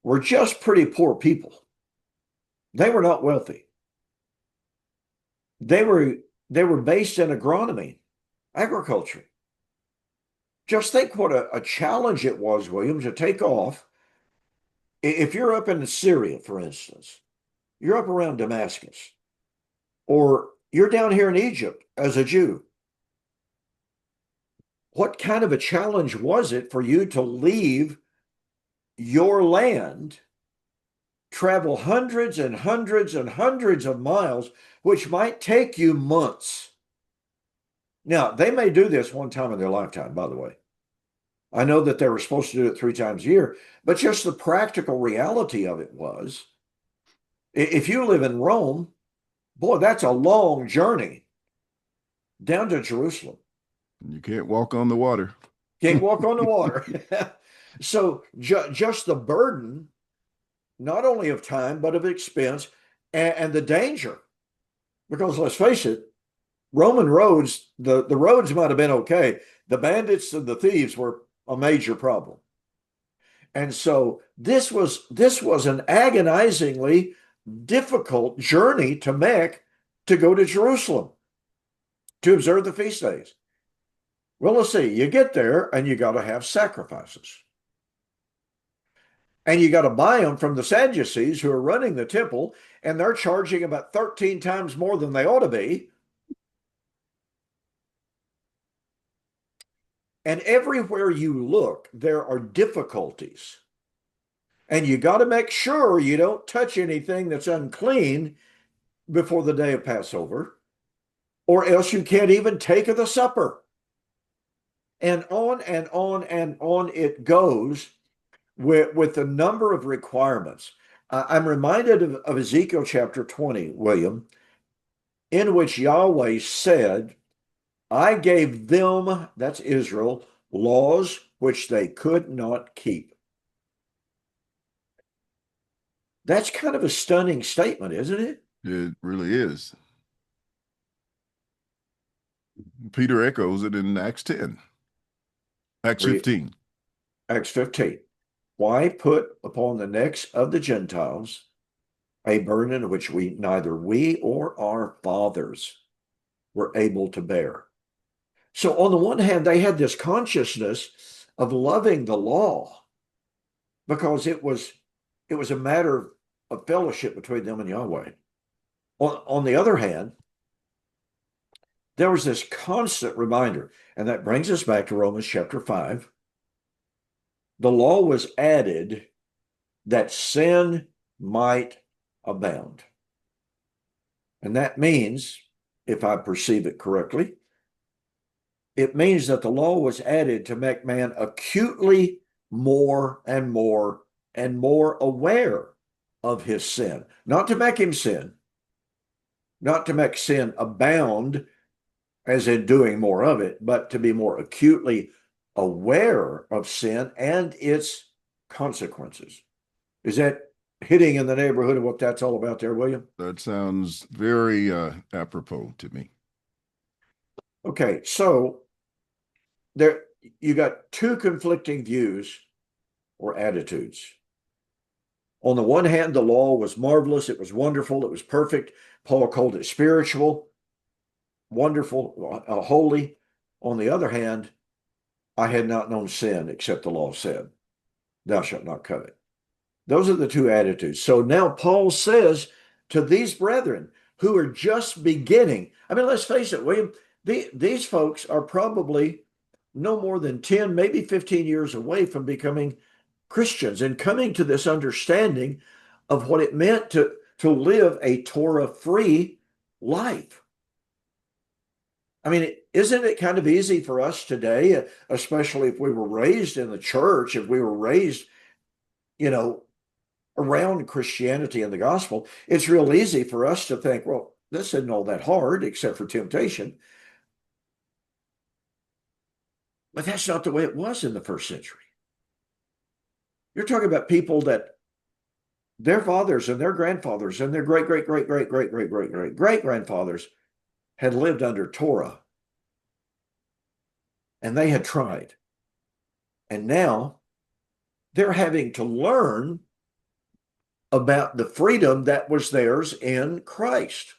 were just pretty poor people. They were not wealthy. They were based in agronomy, agriculture. Just think what a challenge it was, William, to take off. If you're up in Syria, for instance, you're up around Damascus, or you're down here in Egypt as a Jew. What kind of a challenge was it for you to leave your land, travel hundreds and hundreds and hundreds of miles, which might take you months? Now, they may do this one time in their lifetime, by the way. I know that they were supposed to do it 3 times a year, but just the practical reality of it was, if you live in Rome, boy, that's a long journey down to Jerusalem. You can't walk on the water. Can't walk on the water. So just the burden, not only of time, but of expense and the danger. Because let's face it, Roman roads, the roads might have been okay. The bandits and the thieves were a major problem. And so this was an agonizingly difficult journey to make to go to Jerusalem to observe the feast days. Well, let's see, you get there and you got to have sacrifices. And you got to buy them from the Sadducees who are running the temple, and they're charging about 13 times more than they ought to be. And everywhere you look, there are difficulties. And you got to make sure you don't touch anything that's unclean before the day of Passover, or else you can't even take of the supper. And on and on and on it goes with the number of requirements. I'm reminded of Ezekiel chapter 20, William, in which Yahweh said, I gave them, that's Israel, laws which they could not keep. That's kind of a stunning statement, isn't it? It really is. Peter echoes it in Acts 10, Acts 15. Acts 15. Why put upon the necks of the Gentiles a burden which neither we or our fathers were able to bear? So on the one hand, they had this consciousness of loving the law because it was a matter of fellowship between them and Yahweh. On the other hand, there was this constant reminder, and that brings us back to Romans chapter 5. The law was added that sin might abound. And that means, if I perceive it correctly, it means that the law was added to make man acutely more and more and more aware of his sin, not to make him sin, not to make sin abound, as in doing more of it, but to be more acutely aware of sin and its consequences. Is that hitting in the neighborhood of what that's all about there, William? That sounds very apropos to me. Okay, so there you got two conflicting views or attitudes. On the one hand, the law was marvelous, it was wonderful, it was perfect. Paul called it spiritual, wonderful, holy. On the other hand, I had not known sin except the law said, thou shalt not covet. Those are the two attitudes. So now Paul says to these brethren who are just beginning, I mean, let's face it, William, these folks are probably no more than 10, maybe 15 years away from becoming Christians and coming to this understanding of what it meant to live a Torah-free life. I mean, isn't it kind of easy for us today, especially if we were raised in the church, if we were raised, around Christianity and the gospel, it's real easy for us to think, well, this isn't all that hard except for temptation. But that's not the way it was in the first century. You're talking about people that their fathers and their grandfathers and their great, great, great, great, great, great, great, great, great grandfathers had lived under Torah. And they had tried. And now they're having to learn about the freedom that was theirs in Christ.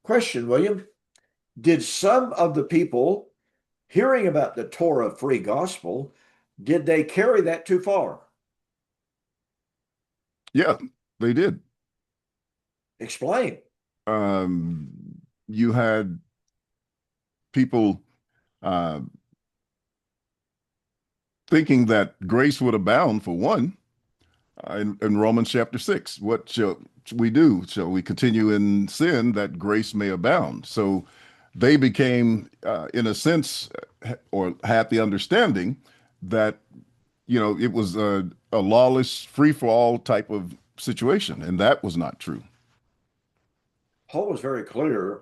Question, William, did some of the people hearing about the Torah-free gospel, did they carry that too far? Yeah, they did. Explain. You had people thinking that grace would abound for one. In Romans chapter 6, what shall we do? Shall we continue in sin that grace may abound? So they became, in a sense, or had the understanding that, it was a lawless, free-for-all type of situation, and that was not true. Paul was very clear,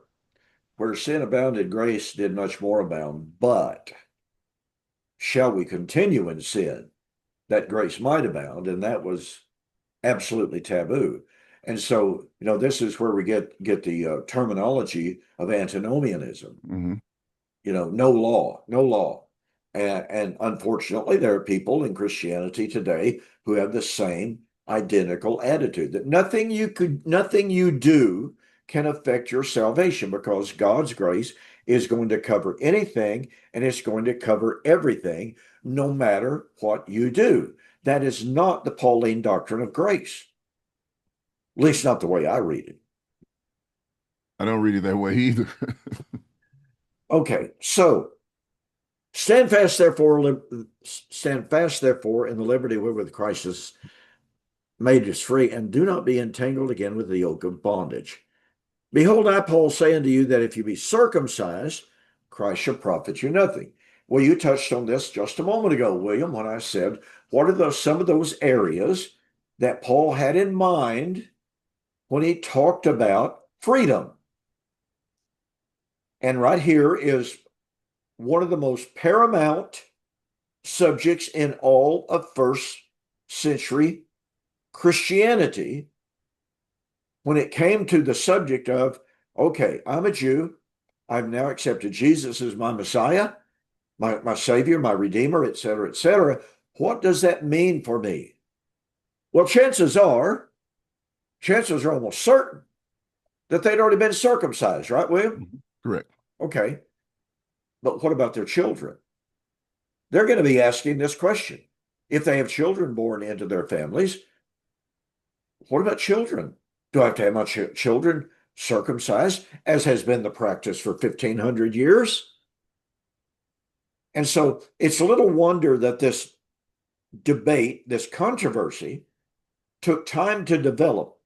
where sin abounded, grace did much more abound. But shall we continue in sin that grace might abound? And that was absolutely taboo. And so, this is where we get the terminology of antinomianism. Mm-hmm. No law, no law. And unfortunately, there are people in Christianity today who have the same identical attitude that nothing you do can affect your salvation, because God's grace is going to cover anything, and it's going to cover everything, no matter what you do. That is not the Pauline doctrine of grace, at least not the way I read it. I don't read it that way either. Okay, so stand fast, therefore, in the liberty wherewith Christ has made us free, and do not be entangled again with the yoke of bondage. Behold, I, Paul, say unto you that if you be circumcised, Christ shall profit you nothing. Well, you touched on this just a moment ago, William, when I said, what are some of those areas that Paul had in mind when he talked about freedom? And right here is one of the most paramount subjects in all of first century Christianity when it came to the subject of, okay, I'm a Jew. I've now accepted Jesus as my Messiah, my Savior, my Redeemer, et cetera, et cetera. What does that mean for me? Well, chances are almost certain that they'd already been circumcised, right, William? Correct. Okay. But what about their children? They're going to be asking this question. If they have children born into their families, what about children? Do I have to have my children circumcised, as has been the practice for 1,500 years? And so it's a little wonder that this debate, this controversy, took time to develop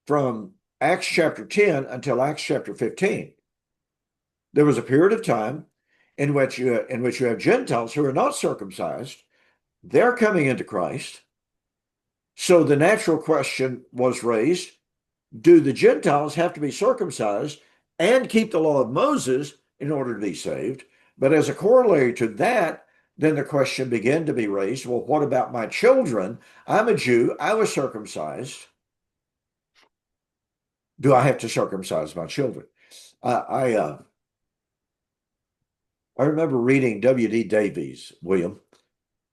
from Acts chapter 10 until Acts chapter 15. There was a period of time in which you have Gentiles who are not circumcised. They're coming into Christ. So the natural question was raised, do the Gentiles have to be circumcised and keep the law of Moses in order to be saved? But as a corollary to that, then the question began to be raised, well, what about my children? I'm a Jew. I was circumcised. Do I have to circumcise my children? I remember reading W.D. Davies, William.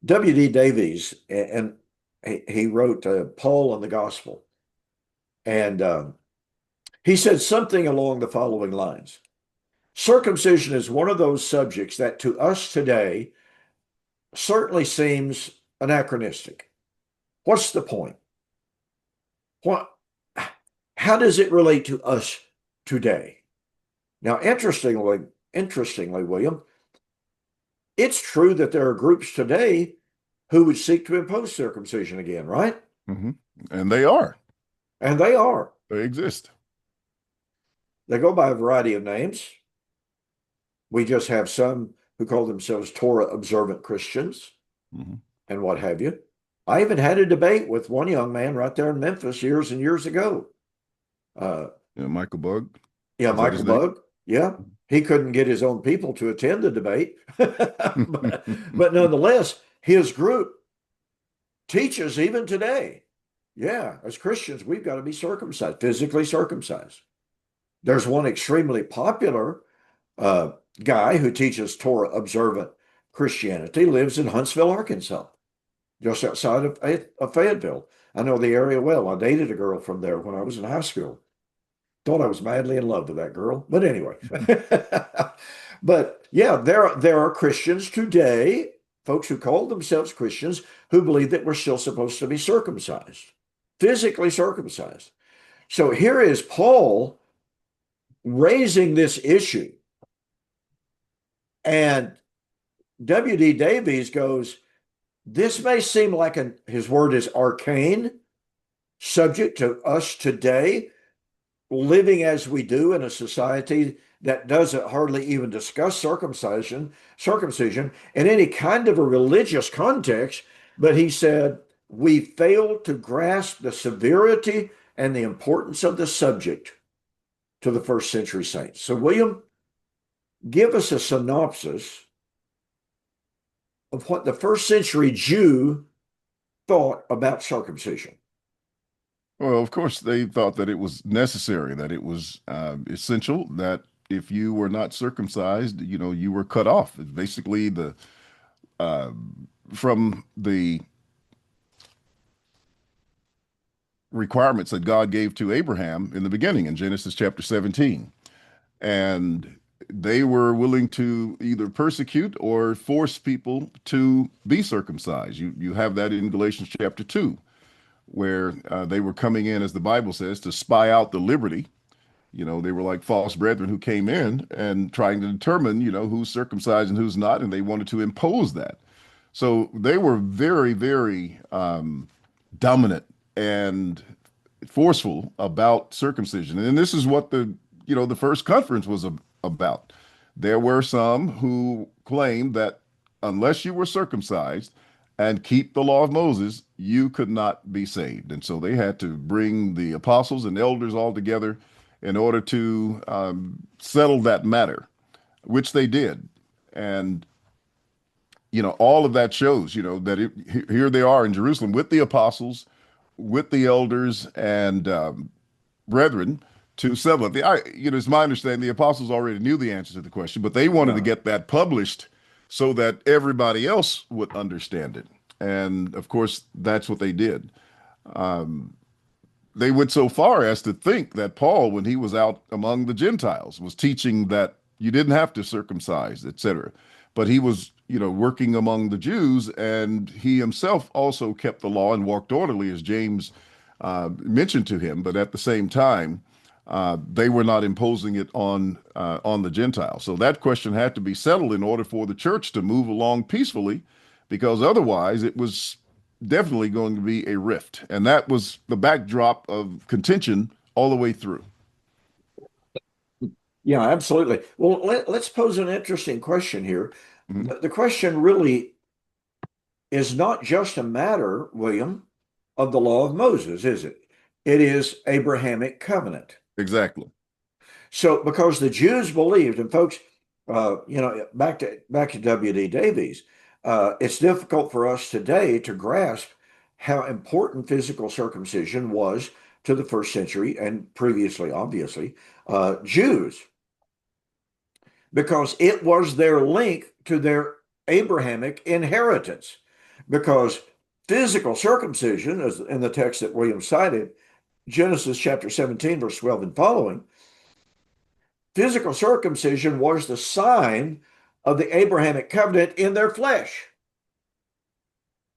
W.D. Davies, and he wrote Paul and the Gospel. And he said something along the following lines. Circumcision is one of those subjects that to us today certainly seems anachronistic. What's the point? How does it relate to us today? Now, interestingly, William, it's true that there are groups today who would seek to impose circumcision again, right? Mm-hmm. And they are. And they are. They exist. They go by a variety of names. We just have some who call themselves Torah observant Christians and what have you. I even had a debate with one young man right there in Memphis years and years ago. Michael Bug. Yeah, Michael Bug. Yeah. He couldn't get his own people to attend the debate. but nonetheless, his group teaches even today, yeah, as Christians, we've got to be circumcised, physically circumcised. There's one extremely popular guy who teaches Torah observant Christianity, lives in Huntsville, Arkansas, just outside of Fayetteville. I know the area well. I dated a girl from there when I was in high school. Thought I was madly in love with that girl. But anyway. But yeah, there are Christians today, folks who call themselves Christians, who believe that we're still supposed to be circumcised, physically circumcised. So here is Paul raising this issue. And W.D. Davies goes, this may seem like his word is arcane subject to us today, living as we do in a society that doesn't hardly even discuss circumcision in any kind of a religious context. But he said, we fail to grasp the severity and the importance of the subject to the first century saints. So, William, give us a synopsis of what the first century Jew thought about circumcision. Well, of course, they thought that it was necessary, that it was essential, that if you were not circumcised, you were cut off. It's basically from the requirements that God gave to Abraham in the beginning in Genesis chapter 17. And they were willing to either persecute or force people to be circumcised. You have that in Galatians chapter 2, where they were coming in, as the Bible says, to spy out the liberty. They were like false brethren who came in and trying to determine, who's circumcised and who's not, and they wanted to impose that. So they were very, very dominant and forceful about circumcision. And this is what the first conference was about. There were some who claimed that unless you were circumcised and keep the law of Moses, you could not be saved. And so they had to bring the apostles and elders all together in order to settle that matter, which they did. And all of that shows, that here they are in Jerusalem with the apostles, with the elders and brethren to settle it. It's my understanding the apostles already knew the answer to the question, but they wanted to get that published so that everybody else would understand it. And of course, that's what they did. They went so far as to think that Paul, when he was out among the Gentiles, was teaching that you didn't have to circumcise, etc. But he was, working among the Jews, and he himself also kept the law and walked orderly, as James mentioned to him. But at the same time, they were not imposing it on the Gentiles. So that question had to be settled in order for the church to move along peacefully, because otherwise it was definitely going to be a rift. And that was the backdrop of contention all the way through. Yeah, absolutely. Well, let's pose an interesting question here. Mm-hmm. The question really is not just a matter, William, of the law of Moses, is it? It is Abrahamic covenant. Exactly. So, because the Jews believed, and folks, back to W.D. Davies, it's difficult for us today to grasp how important physical circumcision was to the first century and previously, obviously, Jews, because it was their link to their Abrahamic inheritance. Because physical circumcision, as in the text that William cited, Genesis chapter 17, verse 12 and following, physical circumcision was the sign of the Abrahamic covenant in their flesh.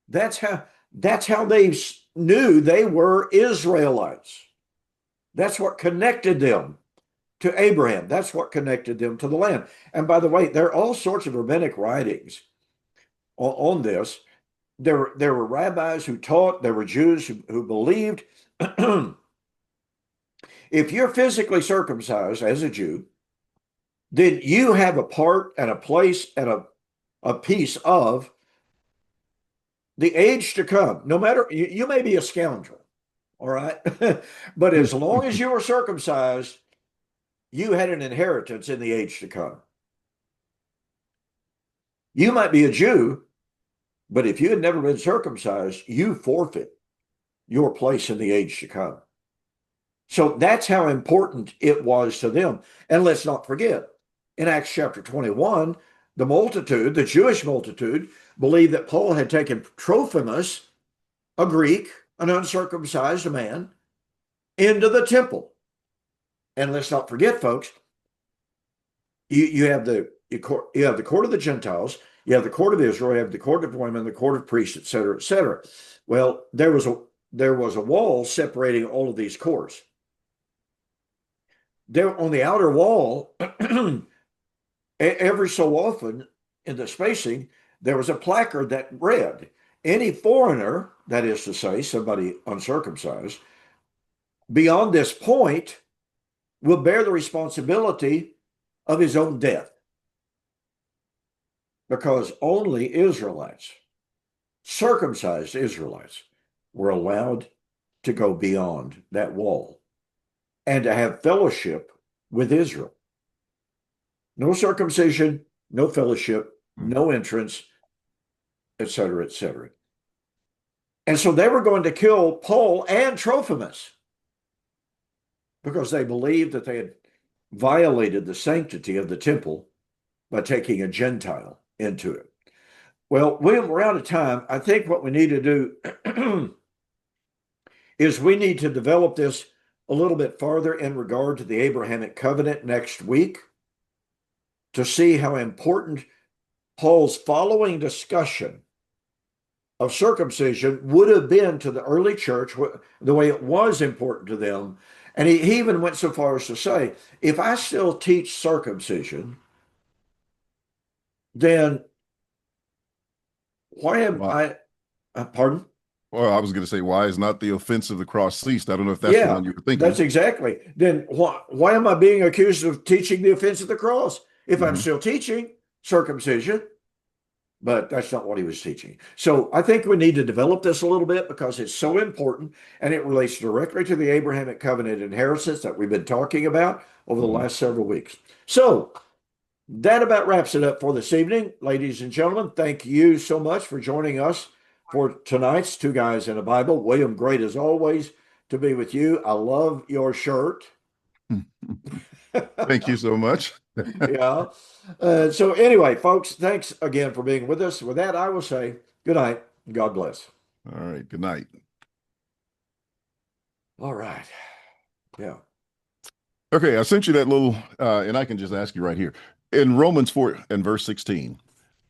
That's how they knew they were Israelites. That's what connected them to Abraham. That's what connected them to the land. And by the way, there are all sorts of rabbinic writings on this. There were rabbis who taught, there were Jews who believed. If you're physically circumcised as a Jew, then you have a part and a place and a piece of the age to come. No matter, you may be a scoundrel, all right? But as long as you were circumcised, you had an inheritance in the age to come. You might be a Jew, but if you had never been circumcised, you forfeit your place in the age to come. So that's how important it was to them. And let's not forget, in Acts chapter 21, the Jewish multitude, believed that Paul had taken Trophimus, a Greek, an uncircumcised man, into the temple. And let's not forget, folks, you have the court of the Gentiles, you have the court of Israel, you have the court of women, the court of priests, et cetera, et cetera. Well, there was a wall separating all of these courts. There on the outer wall, every so often in the spacing, there was a placard that read, any foreigner, that is to say, somebody uncircumcised, beyond this point will bear the responsibility of his own death. Because only Israelites, circumcised Israelites, were allowed to go beyond that wall and to have fellowship with Israel. No circumcision, no fellowship, no entrance, et cetera, et cetera. And so they were going to kill Paul and Trophimus because they believed that they had violated the sanctity of the temple by taking a Gentile into it. Well, William, we're out of time. I think what we need to do is we need to develop this a little bit farther in regard to the Abrahamic covenant next week. to see how important Paul's following discussion of circumcision would have been to the early church, the way it was important to them. And he even went so far as to say, if I still teach circumcision, then why am Why? pardon? Well, I was going to say, why is not the offense of the cross ceased? I don't know if that's the Yeah, one you were thinking. that's exactly. Then why am I being accused of teaching the offense of the cross if I'm Hmm. still teaching circumcision? But that's not what he was teaching. So I think we need to develop this a little bit because it's so important and it relates directly to the Abrahamic covenant inheritance that we've been talking about over the Hmm. last several weeks. So that about wraps it up for this evening. Ladies and gentlemen, thank you so much for joining us for tonight's Two Guys in a Bible. William, great as always to be with you. I love your shirt. Thank you so much. Yeah. So, anyway, folks, thanks again for being with us. With that, I will say good night. God bless. All right. Good night. All right. Yeah. Okay, I sent you that little, and I can just ask you right here. In Romans 4 and verse 16,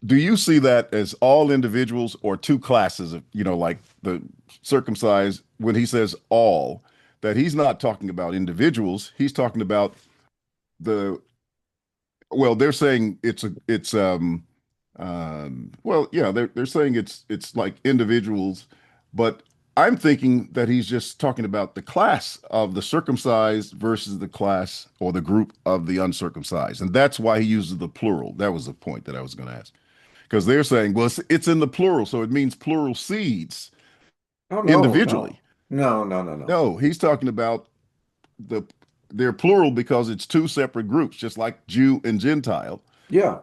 do you see that as all individuals or two classes of, like the circumcised, when he says all, that he's not talking about individuals, he's talking about the, well, they're saying well, yeah, they're saying it's like individuals, but I'm thinking that he's just talking about the class of the circumcised versus the class or the group of the uncircumcised. And that's why he uses the plural. That was the point that I was going to ask. Because they're saying, well, it's in the plural, so it means plural seeds Oh, no, no, individually. no, no, no, no. No, he's talking about the they're plural because it's two separate groups, just like Jew and Gentile. Yeah.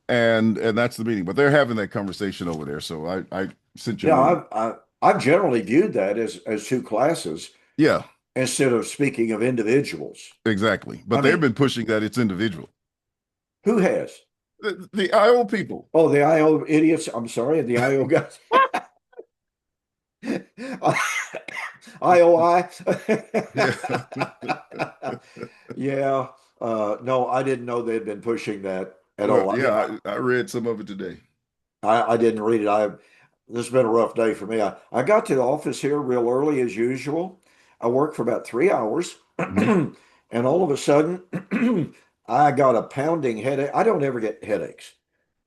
And that's the meaning. But they're having that conversation over there. So I sent you a Yeah. little. I've generally viewed that as two classes Yeah, instead of speaking of individuals. exactly. I But they've mean, been pushing that it's individual. who has? The IO people. Oh, the IO idiots. I'm sorry. The IO guys. IOI. Yeah. Yeah. No, I didn't know they'd been pushing that at Well, all. I mean, yeah, I read some of it today. I didn't read it. This has been a rough day for me. I got to the office here real early as usual. I worked for about 3 hours, Hmm. and all of a sudden, I got a pounding headache. I don't ever get headaches.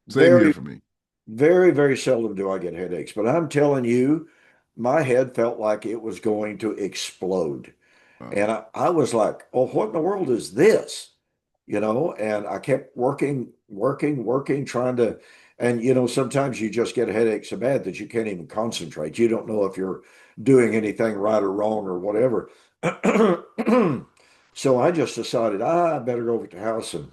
Same here Very, for me. very, very seldom do I get headaches. But I'm telling you, my head felt like it was going to explode. Uh, And I was like, oh, what in the world is this? And I kept working, working, working, trying to, and sometimes you just get a headache so bad that you can't even concentrate. You don't know if you're doing anything right or wrong or whatever. So I just decided, I better go over to the house and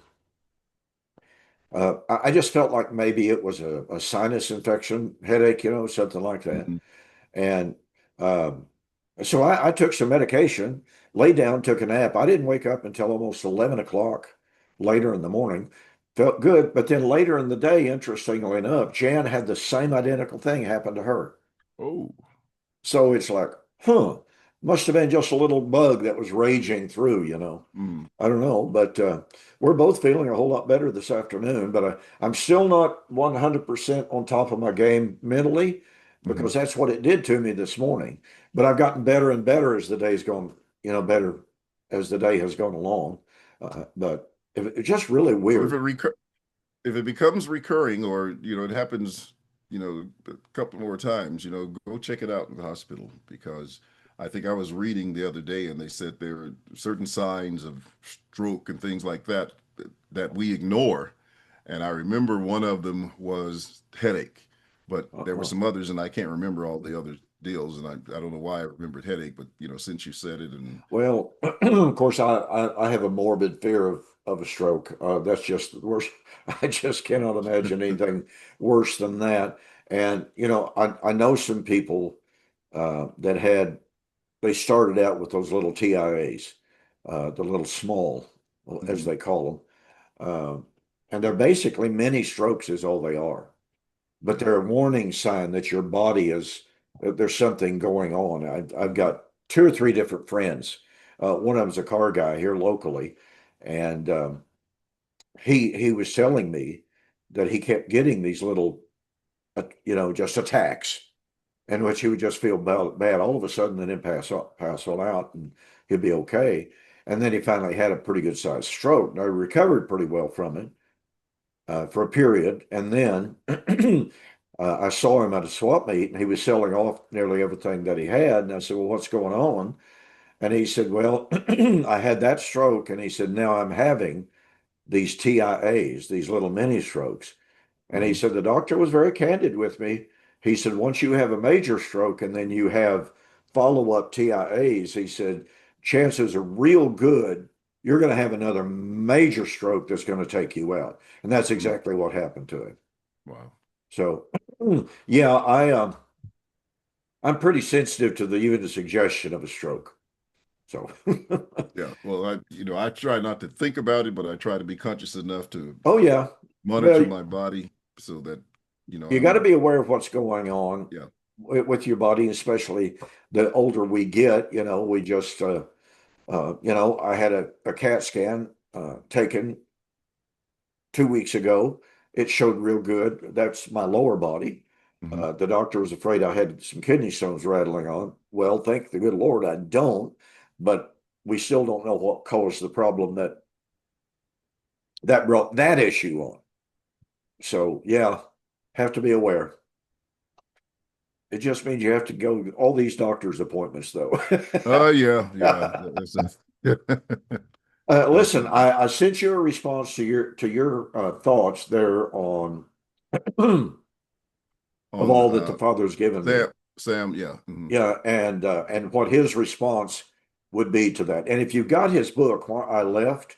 I just felt like maybe it was a sinus infection headache, something like that. mhm. And um, so I took some medication, lay down, took a nap. I didn't wake up until almost 11 o'clock later in the morning. Felt good. But then later in the day, interestingly enough, Jan had the same identical thing happen to her. Oh, So it's like, must have been just a little bug that was raging through. mm, I don't know, but we're both feeling a whole lot better this afternoon. But I'm still not 100% on top of my game mentally mhm. because that's what it did to me this morning. But I've gotten better and better as the day's gone, better as the day has gone along. But it's just really Well, weird. if it becomes recurring or it happens a couple more times, go check it out in the hospital, because I think I was reading the other day and they said there are certain signs of stroke and things like that that we ignore, and I remember one of them was headache, but there were Uh-uh. some others and I can't remember all the other deals, and I don't know why I remembered headache, but since you said it. And Well, of course, I have a morbid fear of a stroke. That's just the worst. I just cannot imagine anything worse than that. And I know some people that they started out with those little TIAs, the little small, as Mhm. they call them, and they're basically mini strokes is all they are. But they're a warning sign that your body is that there's something going on. I've got two or three different friends. One of them's a car guy here locally, and he was telling me that he kept getting these little, just attacks in which he would just feel bad all of a sudden and then pass on out and he'd be okay. And then he finally had a pretty good sized stroke. Now he recovered pretty well from it for a period. And then I saw him at a swap meet and he was selling off nearly everything that he had. And I said, well, what's going on? And he said, well, I had that stroke. And he said, now I'm having these TIAs, these little mini strokes. And he said, the doctor was very candid with me. He said, once you have a major stroke and then you have follow-up TIAs, he said, chances are real good you're going to have another major stroke that's going to take you out. And that's exactly what happened to him. Wow. So, yeah, I'm pretty sensitive to even the suggestion of a stroke. So, Yeah. Well, I try not to think about it, but I try to be conscious enough to oh yeah, monitor well, my body so that, you got to be aware of what's going on yeah. with your body, especially the older we get. We just, I had a CAT scan taken 2 weeks ago. It showed real good. That's my lower body. The doctor was afraid I had some kidney stones rattling on. Well, thank the good Lord, I don't. But we still don't know what caused the problem that brought that issue on. So yeah, have to be aware. It just means you have to go to all these doctor's appointments, though. Oh yeah, yeah. Listen, I sent you a response to your thoughts there on of On all that the Father's given me. Sam, yeah. Yeah, and what his response would be to that. And if you've got his book, Why I Left.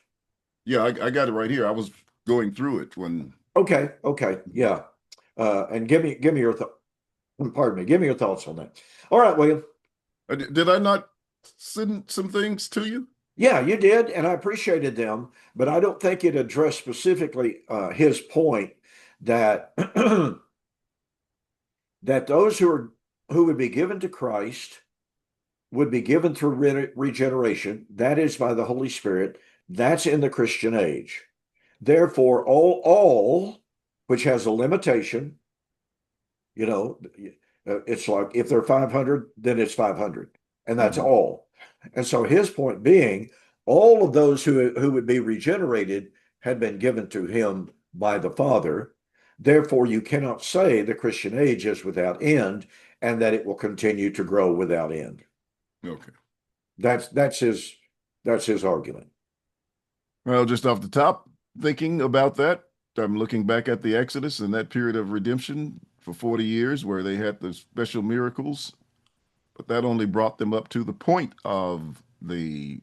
Yeah, I got it right here. I was going through it when. Okay, yeah. And give me your pardon me, give me your thoughts on that. All right, William. Did I not send some things to you? Yeah, you did, and I appreciated them, but I don't think it addressed specifically his point that that those who would be given to Christ would be given through regeneration. That is by the Holy Spirit. That's in the Christian age. Therefore, all which has a limitation, it's like if they're 500, then it's 500, and that's all. And so his point being, all of those who would be regenerated had been given to him by the Father. Therefore, you cannot say the Christian age is without end and that it will continue to grow without end. Okay. That's his argument. Well, just off the top, thinking about that, I'm looking back at the Exodus and that period of redemption for 40 years where they had the special miracles, but that only brought them up to the point of the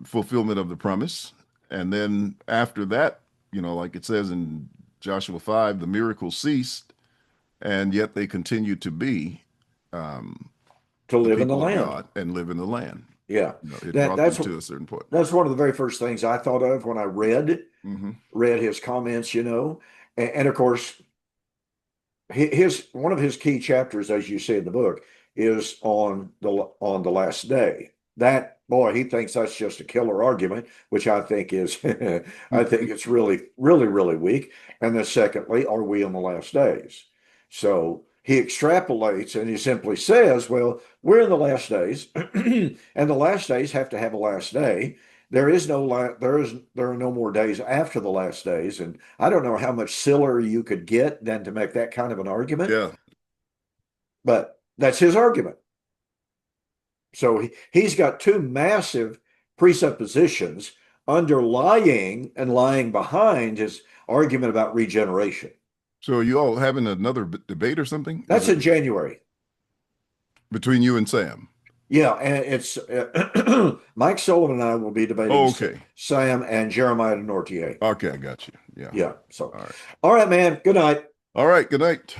fulfillment of the promise. And then after that, like it says in Joshua 5, the miracles ceased, and yet they continued to be to live in the people of land God and live in the land. Yeah, It brought them to a certain point. That's one of the very first things I thought of when I read his comments. And of course, one of his key chapters, as you say in the book, is on the last day. That boy, he thinks that's just a killer argument, which I think is, I think it's really, really, really weak. And then secondly, are we in the last days? So he extrapolates and he simply says, well, we're in the last days, and the last days have to have a last day. There are no more days after the last days. And I don't know how much sillier you could get than to make that kind of an argument. Yeah. But that's his argument. So he's got two massive presuppositions underlying and lying behind his argument about regeneration. So are you all having another debate or something? That's in January. Between you and Sam? Yeah, and it's Mike Sullivan and I will be debating Sam and Jeremiah Nortier. Okay, I got you. Yeah. Yeah. So, all right, man. Good night. All right. Good night.